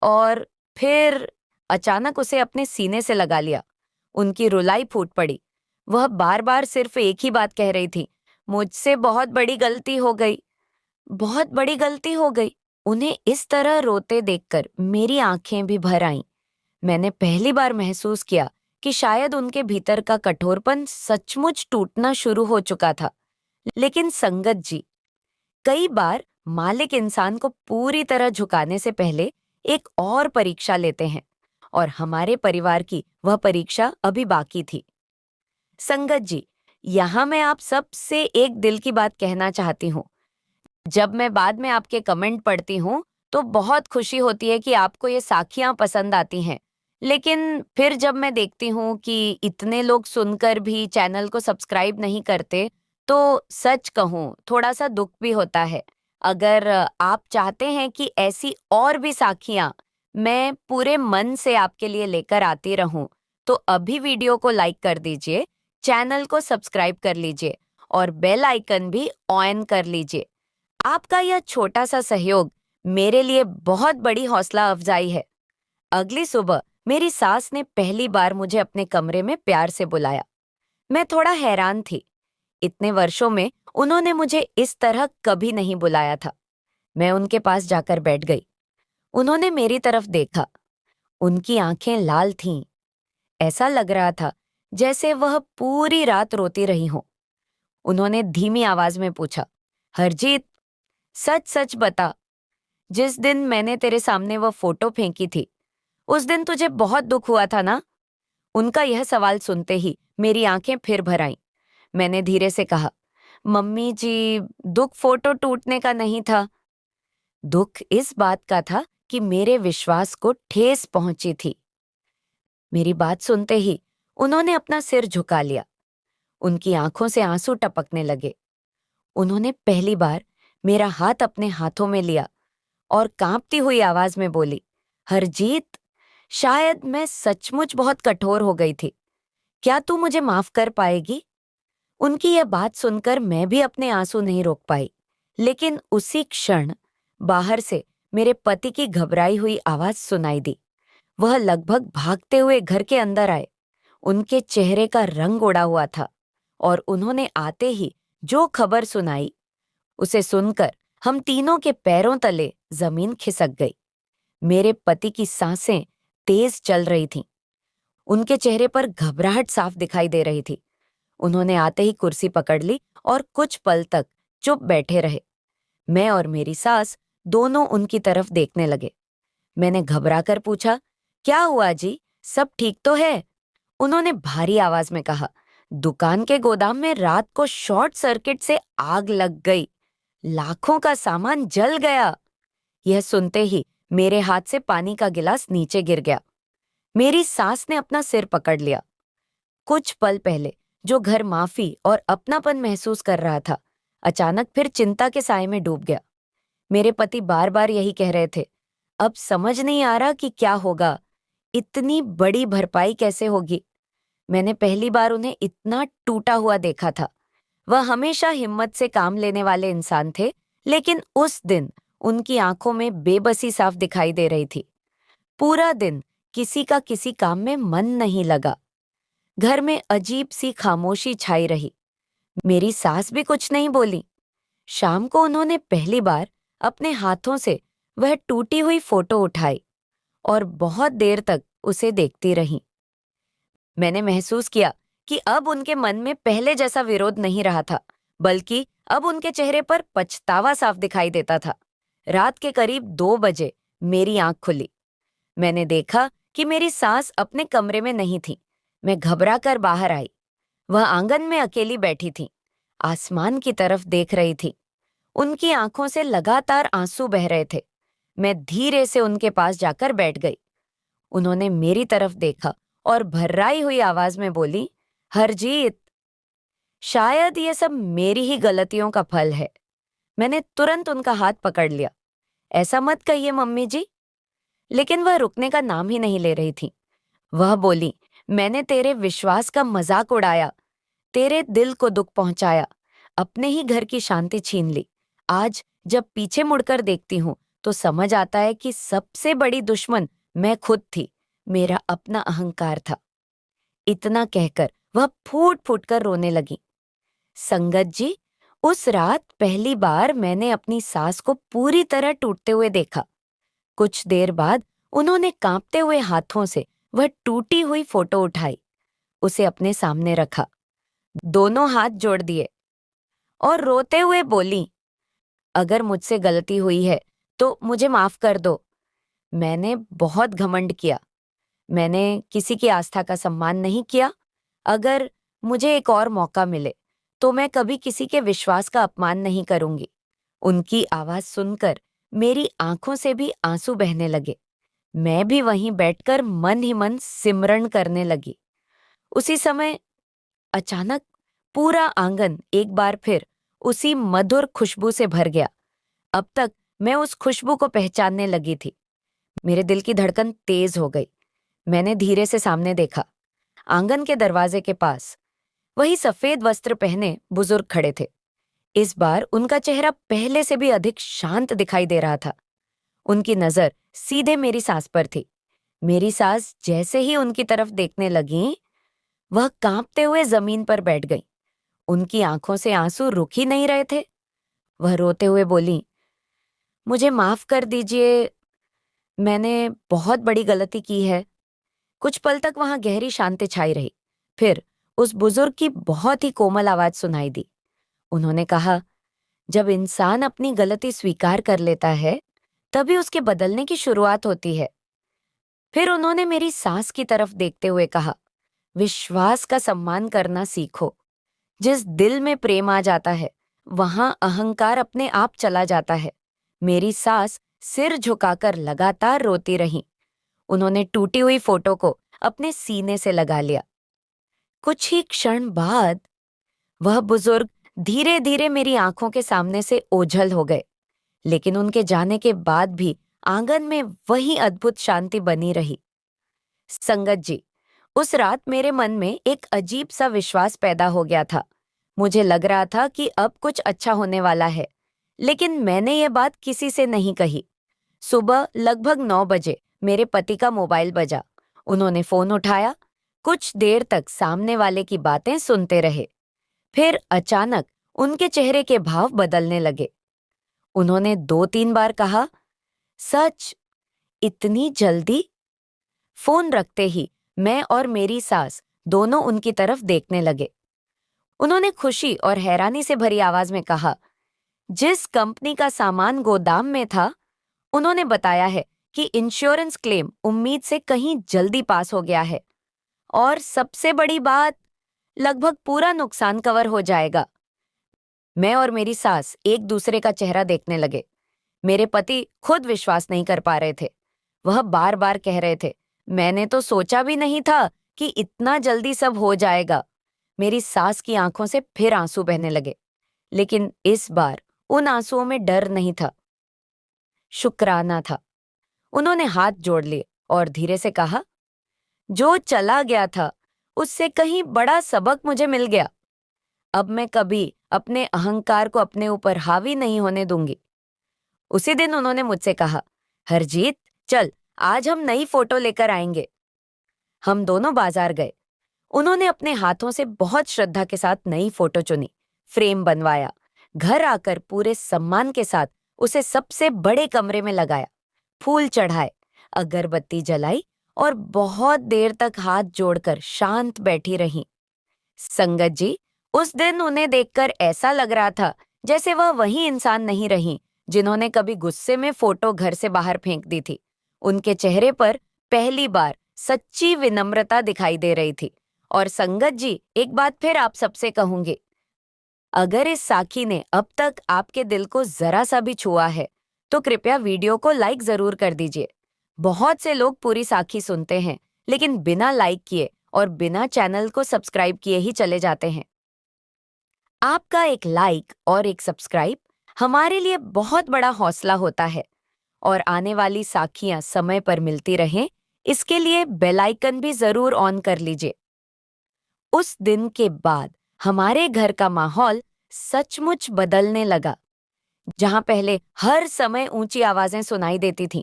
और फिर अचानक उसे अपने सीने से लगा लिया। उनकी रुलाई फूट पड़ी। वह बार बार सिर्फ एक ही बात कह रही थी, मुझसे बहुत बड़ी गलती हो गई, बहुत बड़ी गलती हो गई। उन्हें इस तरह रोते देखकर मेरी आंखें भी भर आईं। मैंने पहली बार महसूस किया कि शायद उनके भीतर का कठोरपन सचमुच टूटना शुरू हो चुका था। लेकिन संगत जी, कई बार मालिक इंसान को पूरी तरह झुकाने से पहले एक और परीक्षा लेते हैं, और हमारे परिवार की वह परीक्षा अभी बाकी थी। संगत जी, यहाँ मैं आप सबसे एक दिल की बात कहना चाहती हूँ। जब मैं बाद में आपके कमेंट पढ़ती हूँ, तो बहुत खुशी होती है कि आपको ये साखियाँ पसंद आती हैं। लेकिन फिर जब मैं देखती हूँ कि इतने लोग सुनकर भी चैनल को सब्सक्राइब नहीं करते, तो सच कहूँ थोड़ा-सा दुःख भी होता है। अगर आप चाहते हैं कि ऐसी और भी साखियाँ मैं पूरे मन से आपके लिए लेकर आती रहूँ, तो अभी वीडियो को लाइक कर दीजिए, चैनल को सब्सक्राइब कर लीजिए और बेल आइकन भी ऑन कर लीजिए। आपका यह छोटा सा सहयोग मेरे लिए बहुत बड़ी हौसला अफजाई है। अगली सुबह मेरी सास ने पहली बार मुझे अपने कमरे में प्यार से बुलाया। मैं थोड़ा हैरान थी। इतने वर्षों में उन्होंने मुझे इस तरह कभी नहीं बुलाया था। मैं उनके पास जाकर बैठ गई। उन्होंने मेरी तरफ देखा। उनकी आंखें लाल थीं। ऐसा लग रहा था जैसे वह पूरी रात रोती रही हों। उन्होंने धीमी आवाज में पूछा, हरजीत, सच सच बता, जिस दिन मैंने तेरे सामने वह फोटो फेंकी थी, उस दिन तुझे बहुत दुख हुआ था ना? उनका यह सवाल सुनते ही मेरी आंखें फिर भर आईं। मैंने धीरे से कहा, मम्मी जी, दुख फोटो टूटने का नहीं था। दुख इस बात का था कि मेरे विश्वास को ठेस पहुंची थी। मेरी बात सुनते ही उन्होंने अपना सिर झुका लिया। उनकी आंखों से आंसू टपकने लगे। उन्होंने पहली बार मेरा हाथ अपने हाथों में लिया और कांपती हुई आवाज में बोली, हरजीत, शायद मैं सचमुच बहुत कठोर हो गई थी। क्या तू मुझे माफ कर पाएगी? उनकी यह बात सुनकर मैं भी अपने आंसू नहीं रोक पाई। लेकिन उसी क्षण बाहर से मेरे पति की घबराई हुई आवाज सुनाई दी। वह लगभग भागते हुए घर के अंदर आए। उनके चेहरे का रंग उड़ा हुआ था और उन्होंने आते ही जो खबर सुनाई, उसे सुनकर हम तीनों के पैरों तले जमीन खिसक गई। मेरे पति की सांसें तेज चल रही थीं। उनके चेहरे पर घबराहट साफ दिखाई दे रही थी। उन्होंने आते ही कुर्सी पकड़ ली और कुछ पल तक चुप बैठे रहे। मैं और मेरी सास दोनों उनकी तरफ देखने लगे। मैंने घबराकर पूछा, क्या हुआ जी, सब ठीक तो है? उन्होंने भारी आवाज में कहा, दुकान के गोदाम में रात को शॉर्ट सर्किट से आग लग गई। लाखों का सामान जल गया। यह सुनते ही मेरे हाथ से पानी का गिलास नीचे गिर गया। मेरी सास ने अपना सिर पकड़ लिया। कुछ पल पहले जो घर माफी और अपनापन महसूस कर रहा था, अचानक फिर चिंता के साए में डूब गया। मेरे पति बार बार यही कह रहे थे, अब समझ नहीं आ रहा कि क्या होगा, इतनी बड़ी भरपाई कैसे होगी। मैंने पहली बार उन्हें इतना टूटा हुआ देखा था। वह हमेशा हिम्मत से काम लेने वाले इंसान थे, लेकिन उस दिन उनकी आंखों में बेबसी साफ दिखाई दे रही थी। पूरा दिन किसी का किसी काम में मन नहीं लगा। घर में अजीब सी खामोशी छाई रही। मेरी सास भी कुछ नहीं बोली। शाम को उन्होंने पहली बार अपने हाथों से वह टूटी हुई फोटो उठाई और बहुत देर तक उसे देखती रहीं। मैंने महसूस किया कि अब उनके मन में पहले जैसा विरोध नहीं रहा था, बल्कि अब उनके चेहरे पर पछतावा साफ दिखाई देता था। रात के करीब 2 बजे मेरी आंख खुली। मैंने देखा कि मेरी सास अपने कमरे में नहीं थी। मैं घबरा कर बाहर आई। वह आंगन में अकेली बैठी थी, आसमान की तरफ देख रही थी। उनकी आंखों से लगातार आंसू बह रहे थे। मैं धीरे से उनके पास जाकर बैठ गई। उन्होंने मेरी तरफ देखा और भर्राई हुई आवाज में बोली, हरजीत, शायद ये सब मेरी ही गलतियों का फल है। मैंने तुरंत उनका हाथ पकड़ लिया। ऐसा मत कहिए मम्मी जी। लेकिन वह रुकने का नाम ही नहीं ले रही थी। वह बोली, मैंने तेरे विश्वास का मजाक उड़ाया, तेरे दिल को दुख पहुंचाया, अपने ही घर की शांति छीन ली। आज जब पीछे मुड़कर देखती हूँ तो समझ आता है कि सबसे बड़ी दुश्मन मैं खुद थी, मेरा अपना अहंकार था। इतना कहकर वह फूट फूट कर रोने लगी। संगत जी, उस रात पहली बार मैंने अपनी सास को पूरी तरह टूटते हुए देखा। कुछ देर बाद उन्होंने कांपते हुए हाथों से वह टूटी हुई फोटो उठाई, उसे अपने सामने रखा, दोनों हाथ जोड़ दिए और रोते हुए बोली, अगर मुझसे गलती हुई है तो मुझे माफ कर दो। मैंने बहुत घमंड किया, मैंने किसी की आस्था का सम्मान नहीं किया। अगर मुझे एक और मौका मिले तो मैं कभी किसी के विश्वास का अपमान नहीं करूंगी। उनकी आवाज सुनकर मेरी आंखों से भी आंसू बहने लगे। मैं भी वहीं बैठकर मन ही मन सिमरन करने लगी। उसी समय अचानक पूरा आंगन एक बार फिर उसी मधुर खुशबू से भर गया। अब तक मैं उस खुशबू को पहचानने लगी थी। मेरे दिल की धड़कन तेज हो गई। मैंने धीरे से सामने देखा। आंगन के दरवाजे के पास वही सफेद वस्त्र पहने बुजुर्ग खड़े थे। इस बार उनका चेहरा पहले से भी अधिक शांत दिखाई दे रहा था। उनकी नजर सीधे मेरी सास पर थी। मेरी सास जैसे ही उनकी तरफ देखने लगी, वह कांपते हुए जमीन पर बैठ गई। उनकी आंखों से आंसू रुक ही नहीं रहे थे। वह रोते हुए बोली, मुझे माफ कर दीजिए, मैंने बहुत बड़ी गलती की है। कुछ पल तक वहां गहरी शांति छाई रही। फिर उस बुजुर्ग की बहुत ही कोमल आवाज सुनाई दी। उन्होंने कहा, जब इंसान अपनी गलती स्वीकार कर लेता है, तभी उसके बदलने की शुरुआत होती है। फिर उन्होंने मेरी सास की तरफ देखते हुए कहा, विश्वास का सम्मान करना सीखो। जिस दिल में प्रेम आ जाता है, वहां अहंकार अपने आप चला जाता है। मेरी सास सिर झुकाकर लगातार रोती रही। उन्होंने टूटी हुई फोटो को अपने सीने से लगा लिया। कुछ ही क्षण बाद वह बुजुर्ग धीरे धीरे मेरी आंखों के सामने से ओझल हो गए। लेकिन उनके जाने के बाद भी आंगन में वही अद्भुत शांति बनी रही। संगत जी, उस रात मेरे मन में एक अजीब सा विश्वास पैदा हो गया था। मुझे लग रहा था कि अब कुछ अच्छा होने वाला है, लेकिन मैंने ये बात किसी से नहीं कही। सुबह लगभग 9 बजे मेरे पति का मोबाइल बजा। उन्होंने फोन उठाया। कुछ देर तक सामने वाले की बातें सुनते रहे। फिर अचानक उनके चेहरे के भाव बदलने लगे। उन्होंने 2-3 बार कहा, सच, इतनी जल्दी? फोन रखते ही मैं और मेरी सास दोनों उनकी तरफ देखने लगे। उन्होंने खुशी और हैरानी से भरी आवाज में कहा, जिस कंपनी का सामान गोदाम में था, उन्होंने बताया है कि इंश्योरेंस क्लेम उम्मीद से कहीं जल्दी पास हो गया है और सबसे बड़ी बात, लगभग पूरा नुकसान कवर हो जाएगा। मैं और मेरी सास एक दूसरे का चेहरा देखने लगे। मेरे पति खुद विश्वास नहीं कर पा रहे थे। वह बार बार कह रहे थे, मैंने तो सोचा भी नहीं था कि इतना जल्दी सब हो जाएगा। मेरी सास की आंखों से फिर आंसू बहने लगे, लेकिन इस बार उन आंसुओं में डर नहीं था, शुक्राना था। उन्होंने हाथ जोड़ लिए और धीरे से कहा, जो चला गया था उससे कहीं बड़ा सबक मुझे मिल गया। अब मैं कभी अपने अहंकार को अपने ऊपर हावी नहीं होने दूंगी। उसी दिन उन्होंने मुझसे कहा, हरजीत, चल आज हम नई फोटो लेकर आएंगे। हम दोनों बाजार गए। उन्होंने अपने हाथों से बहुत श्रद्धा के साथ नई फोटो चुनी, फ्रेम बनवाया। घर आकर पूरे सम्मान के साथ उसे सबसे बड़े कमरे में लगाया, फूल चढ़ाए, अगरबत्ती जलाई और बहुत देर तक हाथ जोड़कर शांत बैठी रहीं। संगत जी, उस दिन उन्हें देखकर ऐसा लग रहा था जैसे वह वही इंसान नहीं रही जिन्होंने कभी गुस्से में फोटो घर से बाहर फेंक दी थी। उनके चेहरे पर पहली बार सच्ची विनम्रता दिखाई दे रही थी। और संगत जी, एक बात फिर आप सबसे कहूंगी, अगर इस साखी ने अब तक आपके दिल को जरा सा भी छुआ है, तो कृपया वीडियो को लाइक जरूर कर दीजिए। बहुत से लोग पूरी साखी सुनते हैं, लेकिन बिना लाइक किए और बिना चैनल को सब्सक्राइब किए ही चले जाते हैं। आपका एक लाइक और एक सब्सक्राइब हमारे लिए बहुत बड़ा हौसला होता है। और आने वाली साखियां समय पर मिलती रहें, इसके लिए बेल आइकन भी जरूर ऑन कर लीजिए। उस दिन के बाद हमारे घर का माहौल सचमुच बदलने लगा। जहां पहले हर समय ऊंची आवाजें सुनाई देती थीं,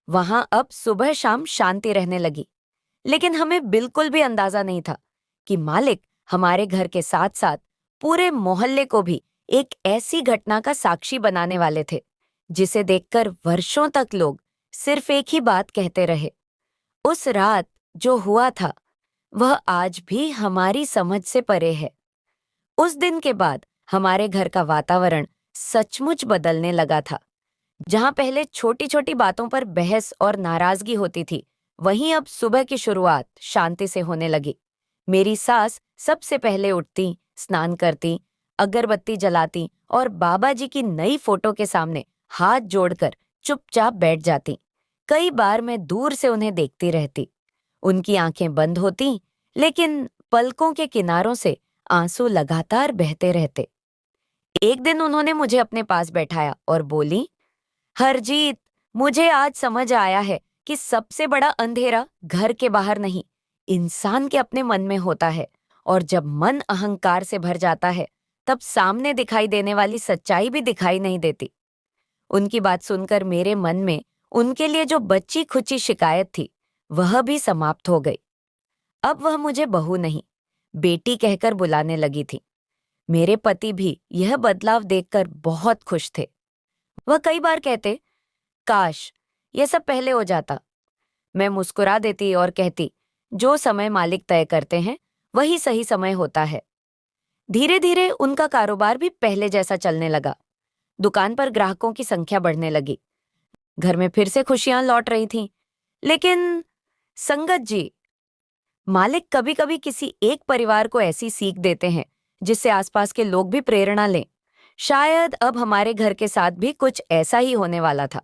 वहां अब सुबह शाम शांति रहने लगी। लेकिन हमें बिल्कुल भी अंदाजा नहीं था कि मालिक हमारे घर के साथ साथ पूरे मोहल्ले को भी एक ऐसी घटना का साक्षी बनाने वाले थे जिसे देखकर वर्षों तक लोग सिर्फ एक ही बात कहते रहे। उस रात जो हुआ था वह आज भी हमारी समझ से परे है। उस दिन के बाद हमारे घर का वातावरण सचमुच बदलने लगा था। जहां पहले छोटी छोटी बातों पर बहस और नाराजगी होती थी, वहीं अब सुबह की शुरुआत शांति से होने लगी। मेरी सास सबसे पहले उठती, स्नान करती, अगरबत्ती जलाती और बाबा जी की नई फोटो के सामने हाथ जोड़कर चुपचाप बैठ जाती। कई बार मैं दूर से उन्हें देखती रहती। उनकी आंखें बंद होती, लेकिन पलकों के किनारों से आंसू लगातार बहते रहते। एक दिन उन्होंने मुझे अपने पास बैठाया और बोली, हरजीत, मुझे आज समझ आया है कि सबसे बड़ा अंधेरा घर के बाहर नहीं, इंसान के अपने मन में होता है। और जब मन अहंकार से भर जाता है, तब सामने दिखाई देने वाली सच्चाई भी दिखाई नहीं देती। उनकी बात सुनकर मेरे मन में उनके लिए जो बच्ची खुची शिकायत थी, वह भी समाप्त हो गई। अब वह मुझे बहू नहीं, बेटी कहकर बुलाने लगी थी। मेरे पति भी यह बदलाव देखकर बहुत खुश थे। वह कई बार कहते, काश ये सब पहले हो जाता। मैं मुस्कुरा देती और कहती, जो समय मालिक तय करते हैं वही सही समय होता है। धीरे धीरे उनका कारोबार भी पहले जैसा चलने लगा। दुकान पर ग्राहकों की संख्या बढ़ने लगी। घर में फिर से खुशियां लौट रही थीं। लेकिन संगत जी, मालिक कभी कभी किसी एक परिवार को ऐसी सीख देते हैं जिससे आसपास के लोग भी प्रेरणा लें। शायद अब हमारे घर के साथ भी कुछ ऐसा ही होने वाला था।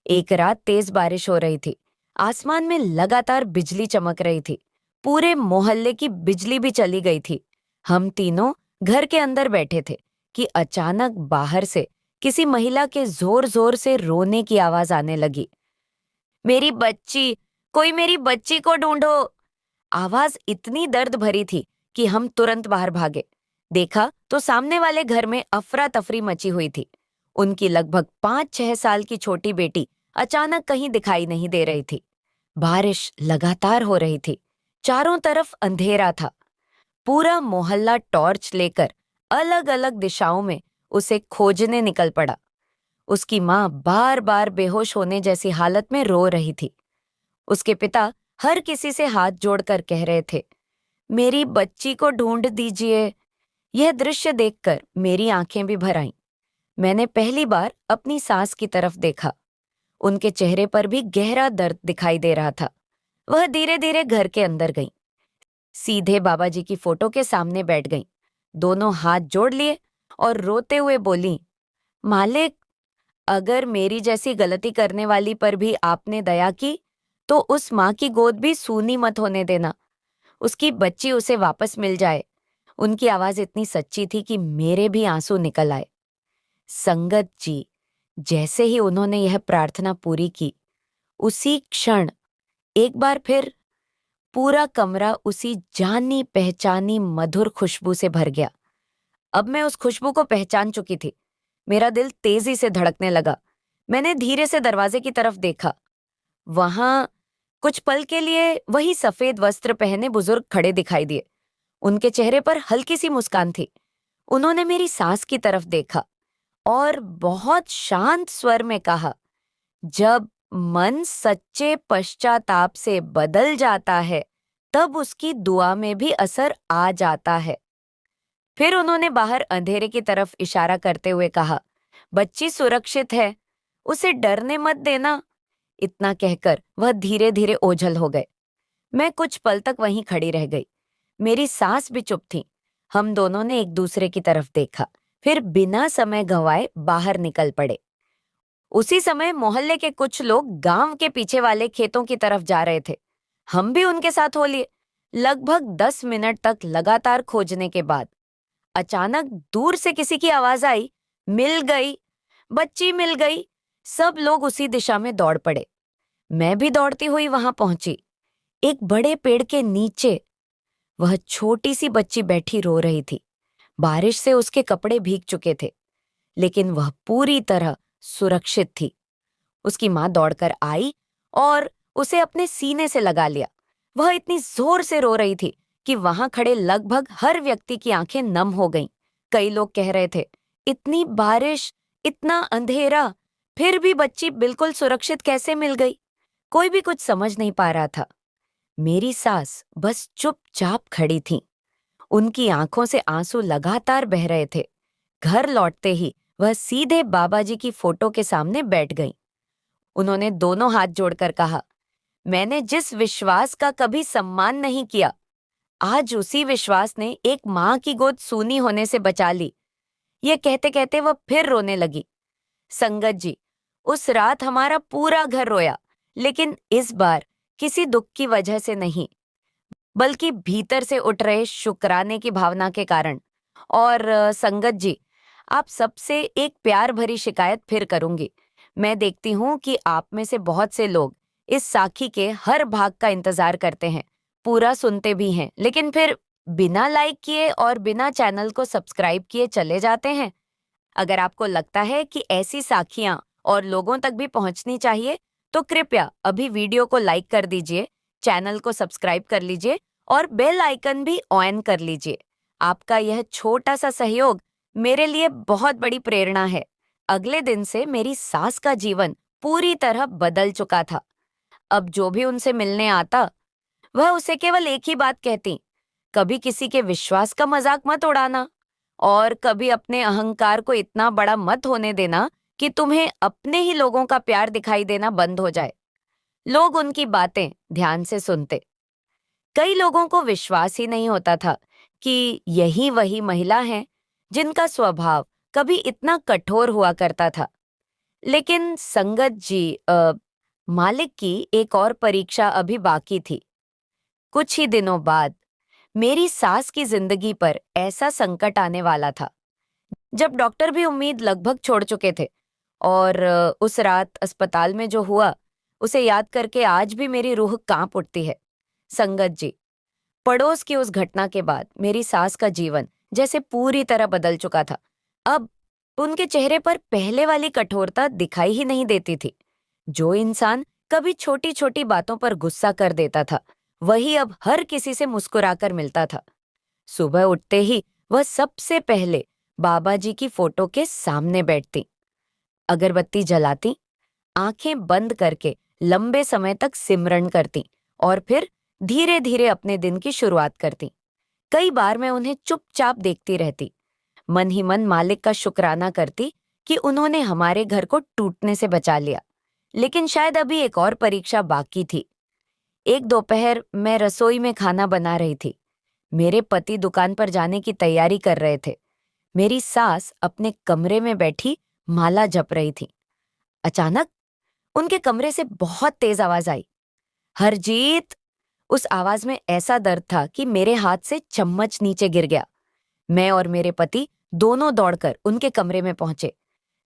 एक रात तेज बारिश हो रही थी। आसमान में लगातार बिजली चमक रही थी। पूरे मोहल्ले की बिजली भी चली गई थी। हम तीनों घर के अंदर बैठे थे कि अचानक बाहर से किसी महिला के जोर जोर से रोने की आवाज आने लगी। मेरी बच्ची, कोई मेरी बच्ची को ढूंढो। आवाज इतनी दर्द भरी थी कि हम तुरंत बाहर भागे। देखा तो सामने वाले घर में अफरा तफरी मची हुई थी। उनकी लगभग 5-6 साल की छोटी बेटी अचानक कहीं दिखाई नहीं दे रही थी। बारिश लगातार हो रही थी। चारों तरफ अंधेरा था। पूरा मोहल्ला टॉर्च लेकर अलग अलग दिशाओं में उसे खोजने निकल पड़ा। उसकी माँ बार बार बेहोश होने जैसी हालत में रो रही थी। उसके पिता हर किसी से हाथ जोड़कर कह रहे थे, मेरी बच्ची को ढूंढ दीजिए। यह दृश्य देखकर मेरी आंखें भी भर आईं। मैंने पहली बार अपनी सास की तरफ देखा। उनके चेहरे पर भी गहरा दर्द दिखाई दे रहा था। वह धीरे धीरे घर के अंदर गईं। सीधे बाबा जी की फोटो के सामने बैठ गईं। दोनों हाथ जोड़ लिए और रोते हुए बोली, मालिक, अगर मेरी जैसी गलती करने वाली पर भी आपने दया की, तो उस माँ की गोद भी सूनी मत होने देना। उसकी बच्ची उसे वापस मिल जाए। उनकी आवाज इतनी सच्ची थी कि मेरे भी आंसू निकल आए। संगत जी, जैसे ही उन्होंने यह प्रार्थना पूरी की, उसी क्षण एक बार फिर पूरा कमरा उसी जानी पहचानी मधुर खुशबू से भर गया। अब मैं उस खुशबू को पहचान चुकी थी। मेरा दिल तेजी से धड़कने लगा। मैंने धीरे से दरवाजे की तरफ देखा। वहां कुछ पल के लिए वही सफेद वस्त्र पहने बुजुर्ग खड़े दिखाई दिए। उनके चेहरे पर हल्की सी मुस्कान थी। उन्होंने मेरी सास की तरफ देखा और बहुत शांत स्वर में कहा, जब मन सच्चे पश्चाताप से बदल जाता है, तब उसकी दुआ में भी असर आ जाता है। फिर उन्होंने बाहर अंधेरे की तरफ इशारा करते हुए कहा, बच्ची सुरक्षित है, उसे डरने मत देना। इतना कहकर वह धीरे धीरे ओझल हो गए। मैं कुछ पल तक वहीं खड़ी रह गई। मेरी सास भी चुप थी। हम दोनों ने एक दूसरे की तरफ देखा, फिर बिना समय गंवाए बाहर निकल पड़े। उसी समय मोहल्ले के कुछ लोग गांव के पीछे वाले खेतों की तरफ जा रहे थे। हम भी उनके साथ हो लिए। लगभग 10 मिनट तक लगातार खोजने के बाद अचानक दूर से किसी की आवाज आई, मिल गई, बच्ची मिल गई। सब लोग उसी दिशा में दौड़ पड़े। मैं भी दौड़ती हुई वहां पहुंची। एक बड़े पेड़ के नीचे वह छोटी सी बच्ची बैठी रो रही थी। बारिश से उसके कपड़े भीग चुके थे, लेकिन वह पूरी तरह सुरक्षित थी। उसकी मां दौड़कर आई और उसे अपने सीने से लगा लिया। वह इतनी जोर से रो रही थी कि वहां खड़े लगभग हर व्यक्ति की आंखें नम हो गईं। कई लोग कह रहे थे, इतनी बारिश, इतना अंधेरा, फिर भी बच्ची बिल्कुल सुरक्षित कैसे मिल गई? कोई भी कुछ समझ नहीं पा रहा था। मेरी सास बस चुपचाप खड़ी थी। उनकी आंखों से आंसू लगातार बह रहे थे। घर लौटते ही वह सीधे बाबा जी की फोटो के सामने बैठ गईं। उन्होंने दोनों हाथ जोड़कर कहा, मैंने जिस विश्वास का कभी सम्मान नहीं किया, आज उसी विश्वास ने एक मां की गोद सूनी होने से बचा ली। ये कहते कहते वह फिर रोने लगी। संगत जी, उस रात हमारा पूरा घर रोया, लेकिन इस बार किसी दुख की वजह से नहीं, बल्कि भीतर से उठ रहे शुक्राने की भावना के कारण। और संगत जी, आप सबसे एक प्यार भरी शिकायत फिर करूंगी। मैं देखती हूं कि आप में से बहुत से लोग इस साखी के हर भाग का इंतजार करते हैं, पूरा सुनते भी हैं, लेकिन फिर बिना लाइक किए और बिना चैनल को सब्सक्राइब किए चले जाते हैं। अगर आपको लगता है कि ऐसी साखियां और लोगों तक भी पहुंचनी चाहिए, तो कृपया अभी वीडियो को लाइक कर दीजिए, चैनल को सब्सक्राइब कर लीजिए और बेल आइकन भी ऑन कर लीजिए। आपका यह छोटा सा सहयोग मेरे लिए बहुत बड़ी प्रेरणा है। अगले दिन से मेरी सास का जीवन पूरी तरह बदल चुका था। अब जो भी उनसे मिलने आता, वह उसे केवल एक ही बात कहती, कभी किसी के विश्वास का मजाक मत उड़ाना और कभी अपने अहंकार को इतना बड़ा मत होने देना कि तुम्हें अपने ही लोगों का प्यार दिखाई देना बंद हो जाए। लोग उनकी बातें ध्यान से सुनते। कई लोगों को विश्वास ही नहीं होता था कि यही वही महिला है जिनका स्वभाव कभी इतना कठोर हुआ करता था। लेकिन संगत जी, मालिक की एक और परीक्षा अभी बाकी थी। कुछ ही दिनों बाद मेरी सास की जिंदगी पर ऐसा संकट आने वाला था जब डॉक्टर भी उम्मीद लगभग छोड़ चुके थे। और उस रात अस्पताल में जो हुआ, उसे याद करके आज भी मेरी रूह कांप उठती है। संगत जी, पड़ोस की उस घटना के बाद मेरी सास का जीवन जैसे पूरी तरह बदल चुका था। अब उनके चेहरे पर पहले वाली कठोरता दिखाई ही नहीं देती थी। जो इंसान कभी छोटी छोटी बातों पर गुस्सा कर देता था, वही अब हर किसी से मुस्कुराकर मिलता था। सुबह उठते ही वह सबसे पहले बाबा जी की फोटो के सामने बैठती, अगरबत्ती जलाती, आंखें बंद करके लंबे समय तक सिमरन करती और फिर धीरे धीरे अपने दिन की शुरुआत करती। कई बार मैं उन्हें चुपचाप देखती रहती, मन ही मन मालिक का शुक्राना करती कि उन्होंने हमारे घर को टूटने से बचा लिया। लेकिन शायद अभी एक और परीक्षा बाकी थी। एक दोपहर मैं रसोई में खाना बना रही थी। मेरे पति दुकान पर जाने की तैयारी कर रहे थे। मेरी सास अपने कमरे में बैठी माला जप रही थी। अचानक उनके कमरे से बहुत तेज आवाज आई, हरजीत। उस आवाज में ऐसा दर्द था कि मेरे हाथ से चम्मच नीचे गिर गया। मैं और मेरे पति दोनों दौड़कर उनके कमरे में पहुंचे।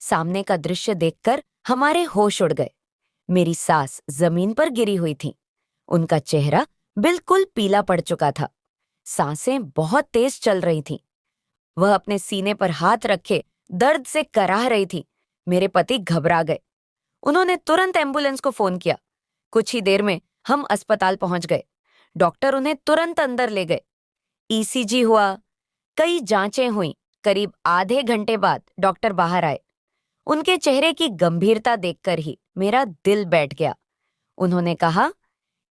सामने का दृश्य देखकर हमारे होश उड़ गए। मेरी सास जमीन पर गिरी हुई थी। उनका चेहरा बिल्कुल पीला पड़ चुका था। सांसें बहुत तेज चल रही थीं। वह अपने सीने पर हाथ रखे दर्द से कराह रही थी। मेरे पति घबरा गए। उन्होंने तुरंत एम्बुलेंस को फोन किया। कुछ ही देर में हम अस्पताल पहुंच गए। डॉक्टर उन्हें तुरंत अंदर ले गए। ईसीजी हुआ, कई जांचें हुईं। करीब आधे घंटे बाद डॉक्टर बाहर आए। उनके चेहरे की गंभीरता देखकर ही मेरा दिल बैठ गया। उन्होंने कहा,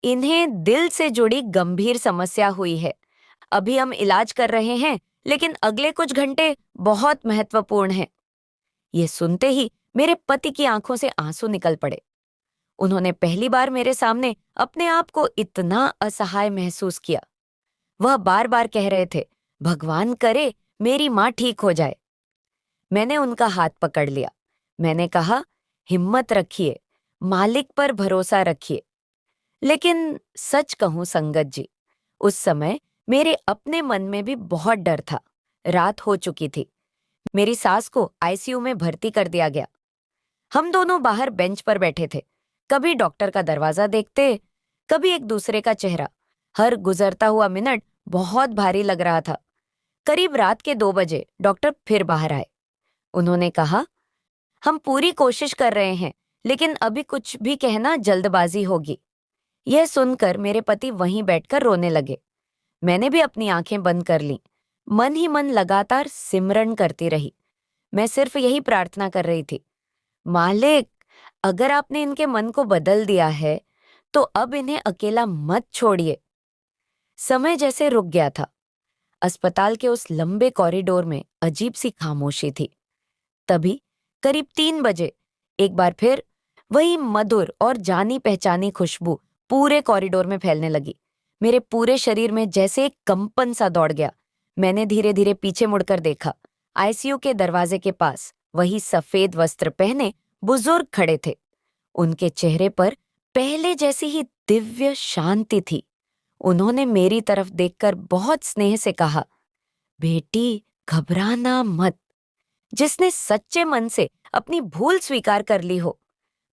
इन्हें दिल से जुड़ी गंभीर समस्या हुई है। अभी हम इलाज कर रहे हैं, लेकिन अगले कुछ घंटे बहुत महत्वपूर्ण हैं। ये सुनते ही मेरे पति की आंखों से आंसू निकल पड़े। उन्होंने पहली बार मेरे सामने अपने आप को इतना असहाय महसूस किया। वह बार बार कह रहे थे, भगवान करे मेरी मां ठीक हो जाए। मैंने उनका हाथ पकड़ लिया। मैंने कहा, हिम्मत रखिए, मालिक पर भरोसा रखिए। लेकिन सच कहूं संगत जी, उस समय मेरे अपने मन में भी बहुत डर था। रात हो चुकी थी। मेरी सास को आईसीयू में भर्ती कर दिया गया। हम दोनों बाहर बेंच पर बैठे थे। कभी डॉक्टर का दरवाजा देखते, कभी एक दूसरे का चेहरा। हर गुजरता हुआ मिनट बहुत भारी लग रहा था। करीब रात के 2 बजे डॉक्टर फिर बाहर आए। उन्होंने कहा, हम पूरी कोशिश कर रहे हैं, लेकिन अभी कुछ भी कहना जल्दबाजी होगी। यह सुनकर मेरे पति वहीं बैठकर रोने लगे। मैंने भी अपनी आंखें बंद कर लीं। मन ही मन लगातार सिमरन करती रही। मैं सिर्फ यही प्रार्थना कर रही थी, मालिक, अगर आपने इनके मन को बदल दिया है, तो अब इन्हें अकेला मत छोड़िए। समय जैसे रुक गया था। अस्पताल के उस लंबे कॉरिडोर में अजीब सी खामोशी थी। तभी करीब 3 बजे एक बार फिर वही मधुर और जानी पहचानी खुशबू पूरे कॉरिडोर में फैलने लगी। मेरे पूरे शरीर में जैसे एक कंपन सा दौड़ गया। मैंने धीरे धीरे पीछे मुड़कर देखा। आईसीयू के दरवाजे के पास वही सफेद वस्त्र पहने बुजुर्ग खड़े थे। उनके चेहरे पर पहले जैसी ही दिव्य शांति थी। उन्होंने मेरी तरफ देखकर बहुत स्नेह से कहा, बेटी, घबराना मत। जिसने सच्चे मन से अपनी भूल स्वीकार कर ली हो,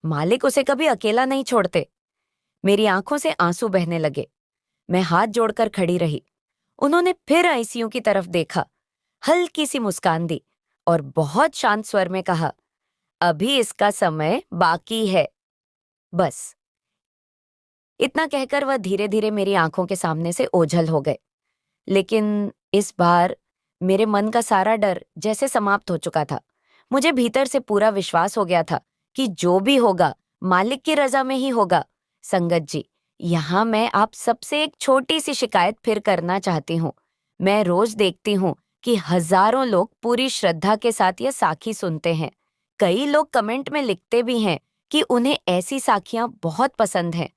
मालिक उसे कभी अकेला नहीं छोड़ते। मेरी आंखों से आंसू बहने लगे। मैं हाथ जोड़कर खड़ी रही। उन्होंने फिर आईसीयू की तरफ देखा, हल्की सी मुस्कान दी और बहुत शांत स्वर में कहा, अभी इसका समय बाकी है। बस इतना कहकर वह धीरे धीरे मेरी आंखों के सामने से ओझल हो गए। लेकिन इस बार मेरे मन का सारा डर जैसे समाप्त हो चुका था। मुझे भीतर से पूरा विश्वास हो गया था कि जो भी होगा मालिक की रजा में ही होगा। संगत जी, यहाँ मैं आप सबसे एक छोटी सी शिकायत फिर करना चाहती हूँ। मैं रोज देखती हूँ कि हजारों लोग पूरी श्रद्धा के साथ यह साखी सुनते हैं। कई लोग कमेंट में लिखते भी हैं कि उन्हें ऐसी साखियां बहुत पसंद हैं।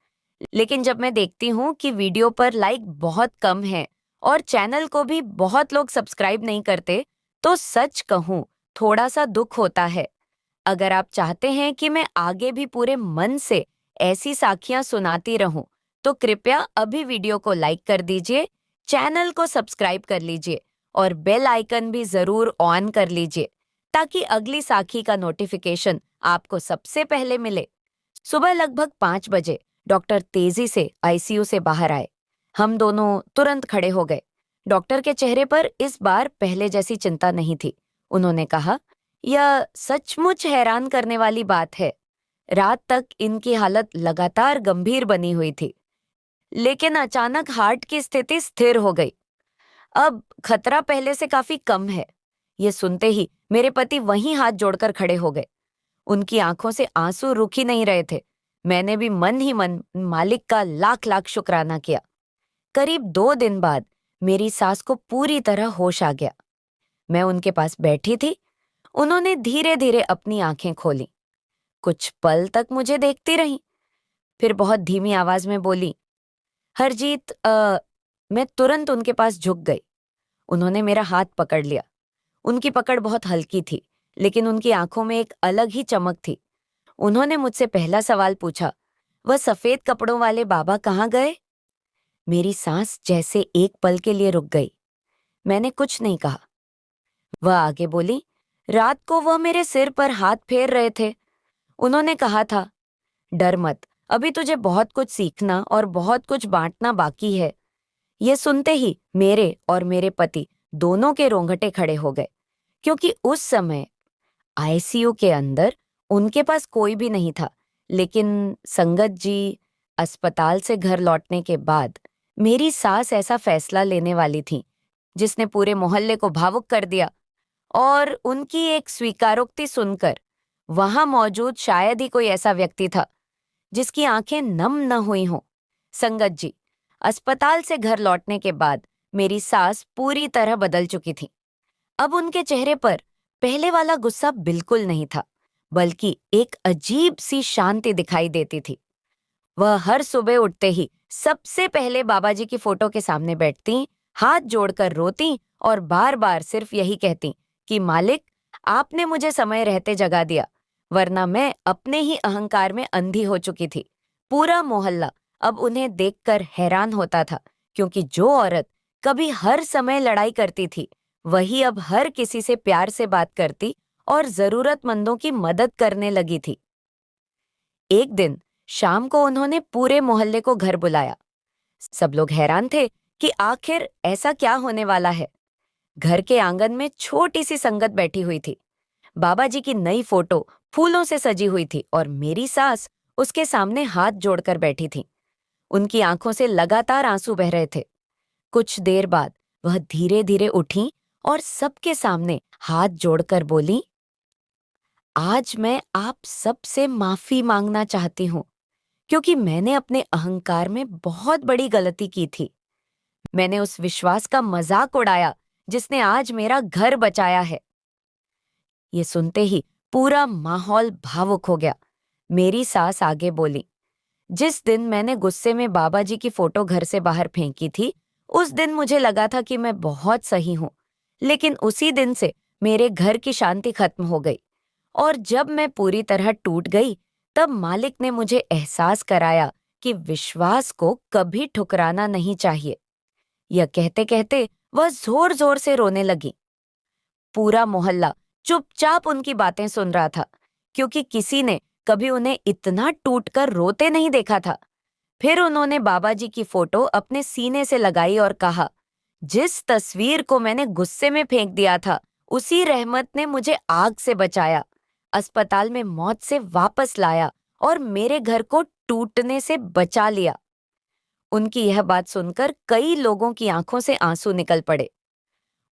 लेकिन जब मैं देखती हूँ कि वीडियो पर लाइक बहुत कम है और चैनल को भी बहुत लोग सब्सक्राइब नहीं करते, तो सच कहूँ थोड़ा सा दुख होता है। अगर आप चाहते हैं कि मैं आगे भी पूरे मन से ऐसी साखियां सुनाती रहूं, तो कृपया अभी वीडियो को लाइक कर दीजिए, चैनल को सब्सक्राइब कर लीजिए और बेल आइकन भी जरूर ऑन कर लीजिए, ताकि अगली साखी का नोटिफिकेशन आपको सबसे पहले मिले। सुबह लगभग 5 बजे डॉक्टर तेजी से आईसीयू से बाहर आए। हम दोनों तुरंत खड़े हो गए। डॉक्टर के चेहरे पर इस बार पहले जैसी चिंता नहीं थी। उन्होंने कहा, यह सचमुच हैरान करने वाली बात है। रात तक इनकी हालत लगातार गंभीर बनी हुई थी, लेकिन अचानक हार्ट की स्थिति स्थिर हो गई। अब खतरा पहले से काफी कम है। ये सुनते ही मेरे पति वहीं हाथ जोड़कर खड़े हो गए। उनकी आंखों से आंसू रुक ही नहीं रहे थे। मैंने भी मन ही मन मालिक का लाख लाख शुक्राना किया। करीब 2 दिन बाद मेरी सास को पूरी तरह होश आ गया। मैं उनके पास बैठी थी। उन्होंने धीरे धीरे अपनी आंखें खोली। कुछ पल तक मुझे देखती रहीं, फिर बहुत धीमी आवाज में बोली, हरजीत। मैं तुरंत उनके पास झुक गई। उन्होंने मेरा हाथ पकड़ लिया। उनकी पकड़ बहुत हल्की थी, लेकिन उनकी आंखों में एक अलग ही चमक थी। उन्होंने मुझसे पहला सवाल पूछा, वह सफेद कपड़ों वाले बाबा कहाँ गए? मेरी सांस जैसे एक पल के लिए रुक गई। मैंने कुछ नहीं कहा। वह आगे बोली, रात को वह मेरे सिर पर हाथ फेर रहे थे। उन्होंने कहा था, डर मत, अभी तुझे बहुत कुछ सीखना और बहुत कुछ बांटना बाकी है। यह सुनते ही मेरे और मेरे पति दोनों के रोंगटे खड़े हो गए, क्योंकि उस समय आईसीयू के अंदर उनके पास कोई भी नहीं था। लेकिन संगत जी, अस्पताल से घर लौटने के बाद मेरी सास ऐसा फैसला लेने वाली थी जिसने पूरे मोहल्ले को भावुक कर दिया। और उनकी एक स्वीकारोक्ति सुनकर वहां मौजूद शायद ही कोई ऐसा व्यक्ति था जिसकी आंखें नम न हुई हों। संगत जी, अस्पताल से घर लौटने के बाद मेरी सास पूरी तरह बदल चुकी थी। अब उनके चेहरे पर पहले वाला गुस्सा बिल्कुल नहीं था, बल्कि एक अजीब सी शांति दिखाई देती थी। वह हर सुबह उठते ही सबसे पहले बाबा जी की फोटो के सामने बैठती, हाथ जोड़कर रोती और बार बार सिर्फ यही कहती कि मालिक, आपने मुझे समय रहते जगा दिया, वरना मैं अपने ही अहंकार में अंधी हो चुकी थी। पूरा मोहल्ला अब उन्हें देखकर हैरान होता था, क्योंकि जो औरत कभी हर समय लड़ाई करती थी, वही अब हर किसी से प्यार से बात करती और जरूरतमंदों की मदद करने लगी थी। एक दिन शाम को उन्होंने पूरे मोहल्ले को घर बुलाया। सब लोग हैरान थे कि आखिर ऐसा क्या होने वाला है। घर के आंगन में छोटी सी संगत बैठी हुई थी। बाबा जी की नई फोटो फूलों से सजी हुई थी और मेरी सास उसके सामने हाथ जोड़कर बैठी थी। उनकी आंखों से लगातार आंसू बह रहे थे। कुछ देर बाद वह धीरे धीरे उठी और सबके सामने हाथ जोड़कर बोली, आज मैं आप सबसे माफी मांगना चाहती हूँ, क्योंकि मैंने अपने अहंकार में बहुत बड़ी गलती की थी। मैंने उस विश्वास का मजाक उड़ाया जिसने आज मेरा घर बचाया है। ये सुनते ही पूरा माहौल भावुक हो गया। मेरी सास आगे बोली, जिस दिन मैंने गुस्से में बाबा जी की फोटो घर से बाहर फेंकी थी, उस दिन मुझे लगा था कि मैं बहुत सही हूं, लेकिन उसी दिन से मेरे घर की शांति खत्म हो गई। और जब मैं पूरी तरह टूट गई, तब मालिक ने मुझे एहसास कराया कि विश्वास को कभी ठुकराना नहीं चाहिए। यह कहते कहते वह जोर जोर से रोने लगी। पूरा मोहल्ला चुपचाप उनकी बातें सुन रहा था, क्योंकि किसी ने कभी उन्हें इतना टूटकर रोते नहीं देखा था। फिर उन्होंने बाबा जी की फोटो अपने सीने से लगाई और कहा, जिस तस्वीर को मैंने गुस्से में फेंक दिया था, उसी रहमत ने मुझे आग से बचाया, अस्पताल में मौत से वापस लाया और मेरे घर को टूटने से बचा लिया। उनकी यह बात सुनकर कई लोगों की आंखों से आंसू निकल पड़े।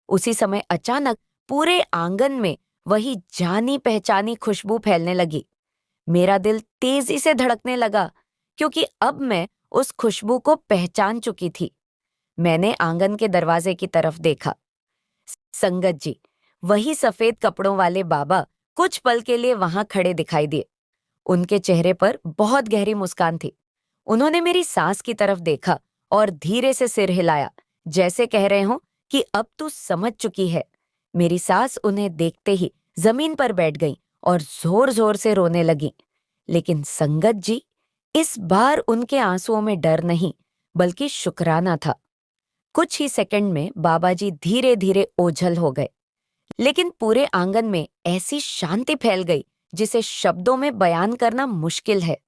उसी समय अचानक पूरे आंगन में वही जानी पहचानी खुशबू फैलने लगी। मेरा दिल तेजी से धड़कने लगा, क्योंकि अब मैं उस खुशबू को पहचान चुकी थी। मैंने आंगन के दरवाजे की तरफ देखा। संगत जी, वही सफेद कपड़ों वाले बाबा कुछ पल के लिए वहां खड़े दिखाई दिए। उनके चेहरे पर बहुत गहरी मुस्कान थी। उन्होंने मेरी सास की तरफ देखा और धीरे से सिर हिलाया, जैसे कह रहे हो कि अब तू समझ चुकी है। मेरी सास उन्हें देखते ही जमीन पर बैठ गई और जोर जोर से रोने लगी। लेकिन संगत जी, इस बार उनके आंसुओं में डर नहीं, बल्कि शुक्राना था। कुछ ही सेकंड में बाबा जी धीरे धीरे ओझल हो गए, लेकिन पूरे आंगन में ऐसी शांति फैल गई जिसे शब्दों में बयान करना मुश्किल है।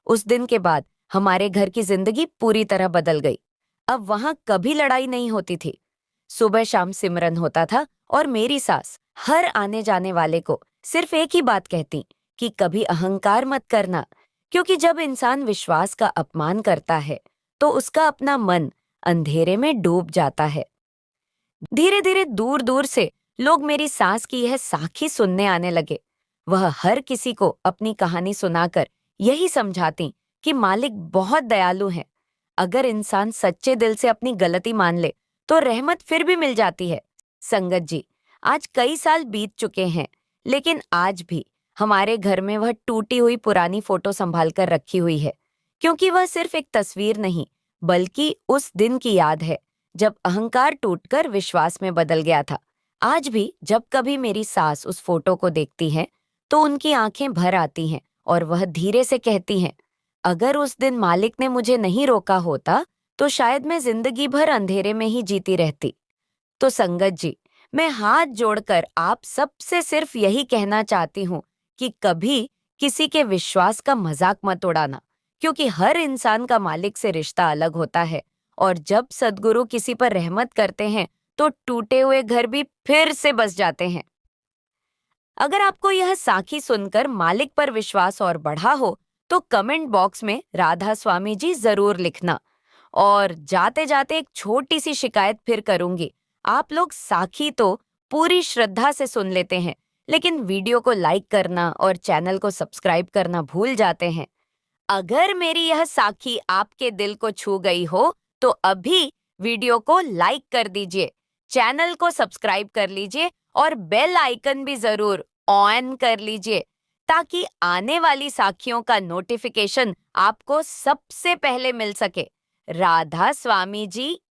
उस दिन के बाद हमारे घर की जिंदगी पूरी तरह बदल गई। अब वहां कभी लड़ाई नहीं होती थी। सुबह शाम सिमरन होता था और मेरी सास हर आने जाने वाले को सिर्फ एक ही बात कहती कि कभी अहंकार मत करना, क्योंकि जब इंसान विश्वास का अपमान करता है तो उसका अपना मन अंधेरे में डूब जाता है। धीरे धीरे दूर दूर से लोग मेरी सास की यह साखी सुनने आने लगे। वह हर किसी को अपनी कहानी सुनाकर यही समझाती कि मालिक बहुत दयालु है। अगर इंसान सच्चे दिल से अपनी गलती मान ले तो रहमत फिर भी मिल जाती है। संगत जी, आज कई साल बीत चुके हैं, लेकिन आज भी हमारे घर में वह टूटी हुई पुरानी फोटो संभाल कर रखी हुई है, क्योंकि वह सिर्फ एक तस्वीर नहीं, बल्कि उस दिन की याद है जब अहंकार टूटकर विश्वास में बदल गया था। आज भी जब कभी मेरी सास उस फोटो को देखती है तो उनकी आंखें भर आती हैं और वह धीरे से कहती हैं, अगर उस दिन मालिक ने मुझे नहीं रोका होता तो शायद मैं जिंदगी भर अंधेरे में ही जीती रहती। तो संगत जी, मैं हाथ जोड़कर आप सबसे सिर्फ यही कहना चाहती हूँ कि कभी किसी के विश्वास का मजाक मत उड़ाना, क्योंकि हर इंसान का मालिक से रिश्ता अलग होता है और जब सद्गुरु किसी पर रहमत करते हैं तो टूटे हुए घर भी फिर से बस जाते हैं। अगर आपको यह साखी सुनकर मालिक पर विश्वास और बढ़ा हो तो कमेंट बॉक्स में राधा स्वामी जी जरूर लिखना। और जाते जाते एक छोटी सी शिकायत फिर करूंगी। आप लोग साखी तो पूरी श्रद्धा से सुन लेते हैं, लेकिन वीडियो को लाइक करना और चैनल को सब्सक्राइब करना भूल जाते हैं। अगर मेरी यह साखी आपके दिल को छू गई हो तो अभी वीडियो को लाइक कर दीजिए, चैनल को सब्सक्राइब कर लीजिए और बेल आइकन भी जरूर ऑन कर लीजिए, ताकि आने वाली साखियों का नोटिफिकेशन आपको सबसे पहले मिल सके। राधा स्वामी जी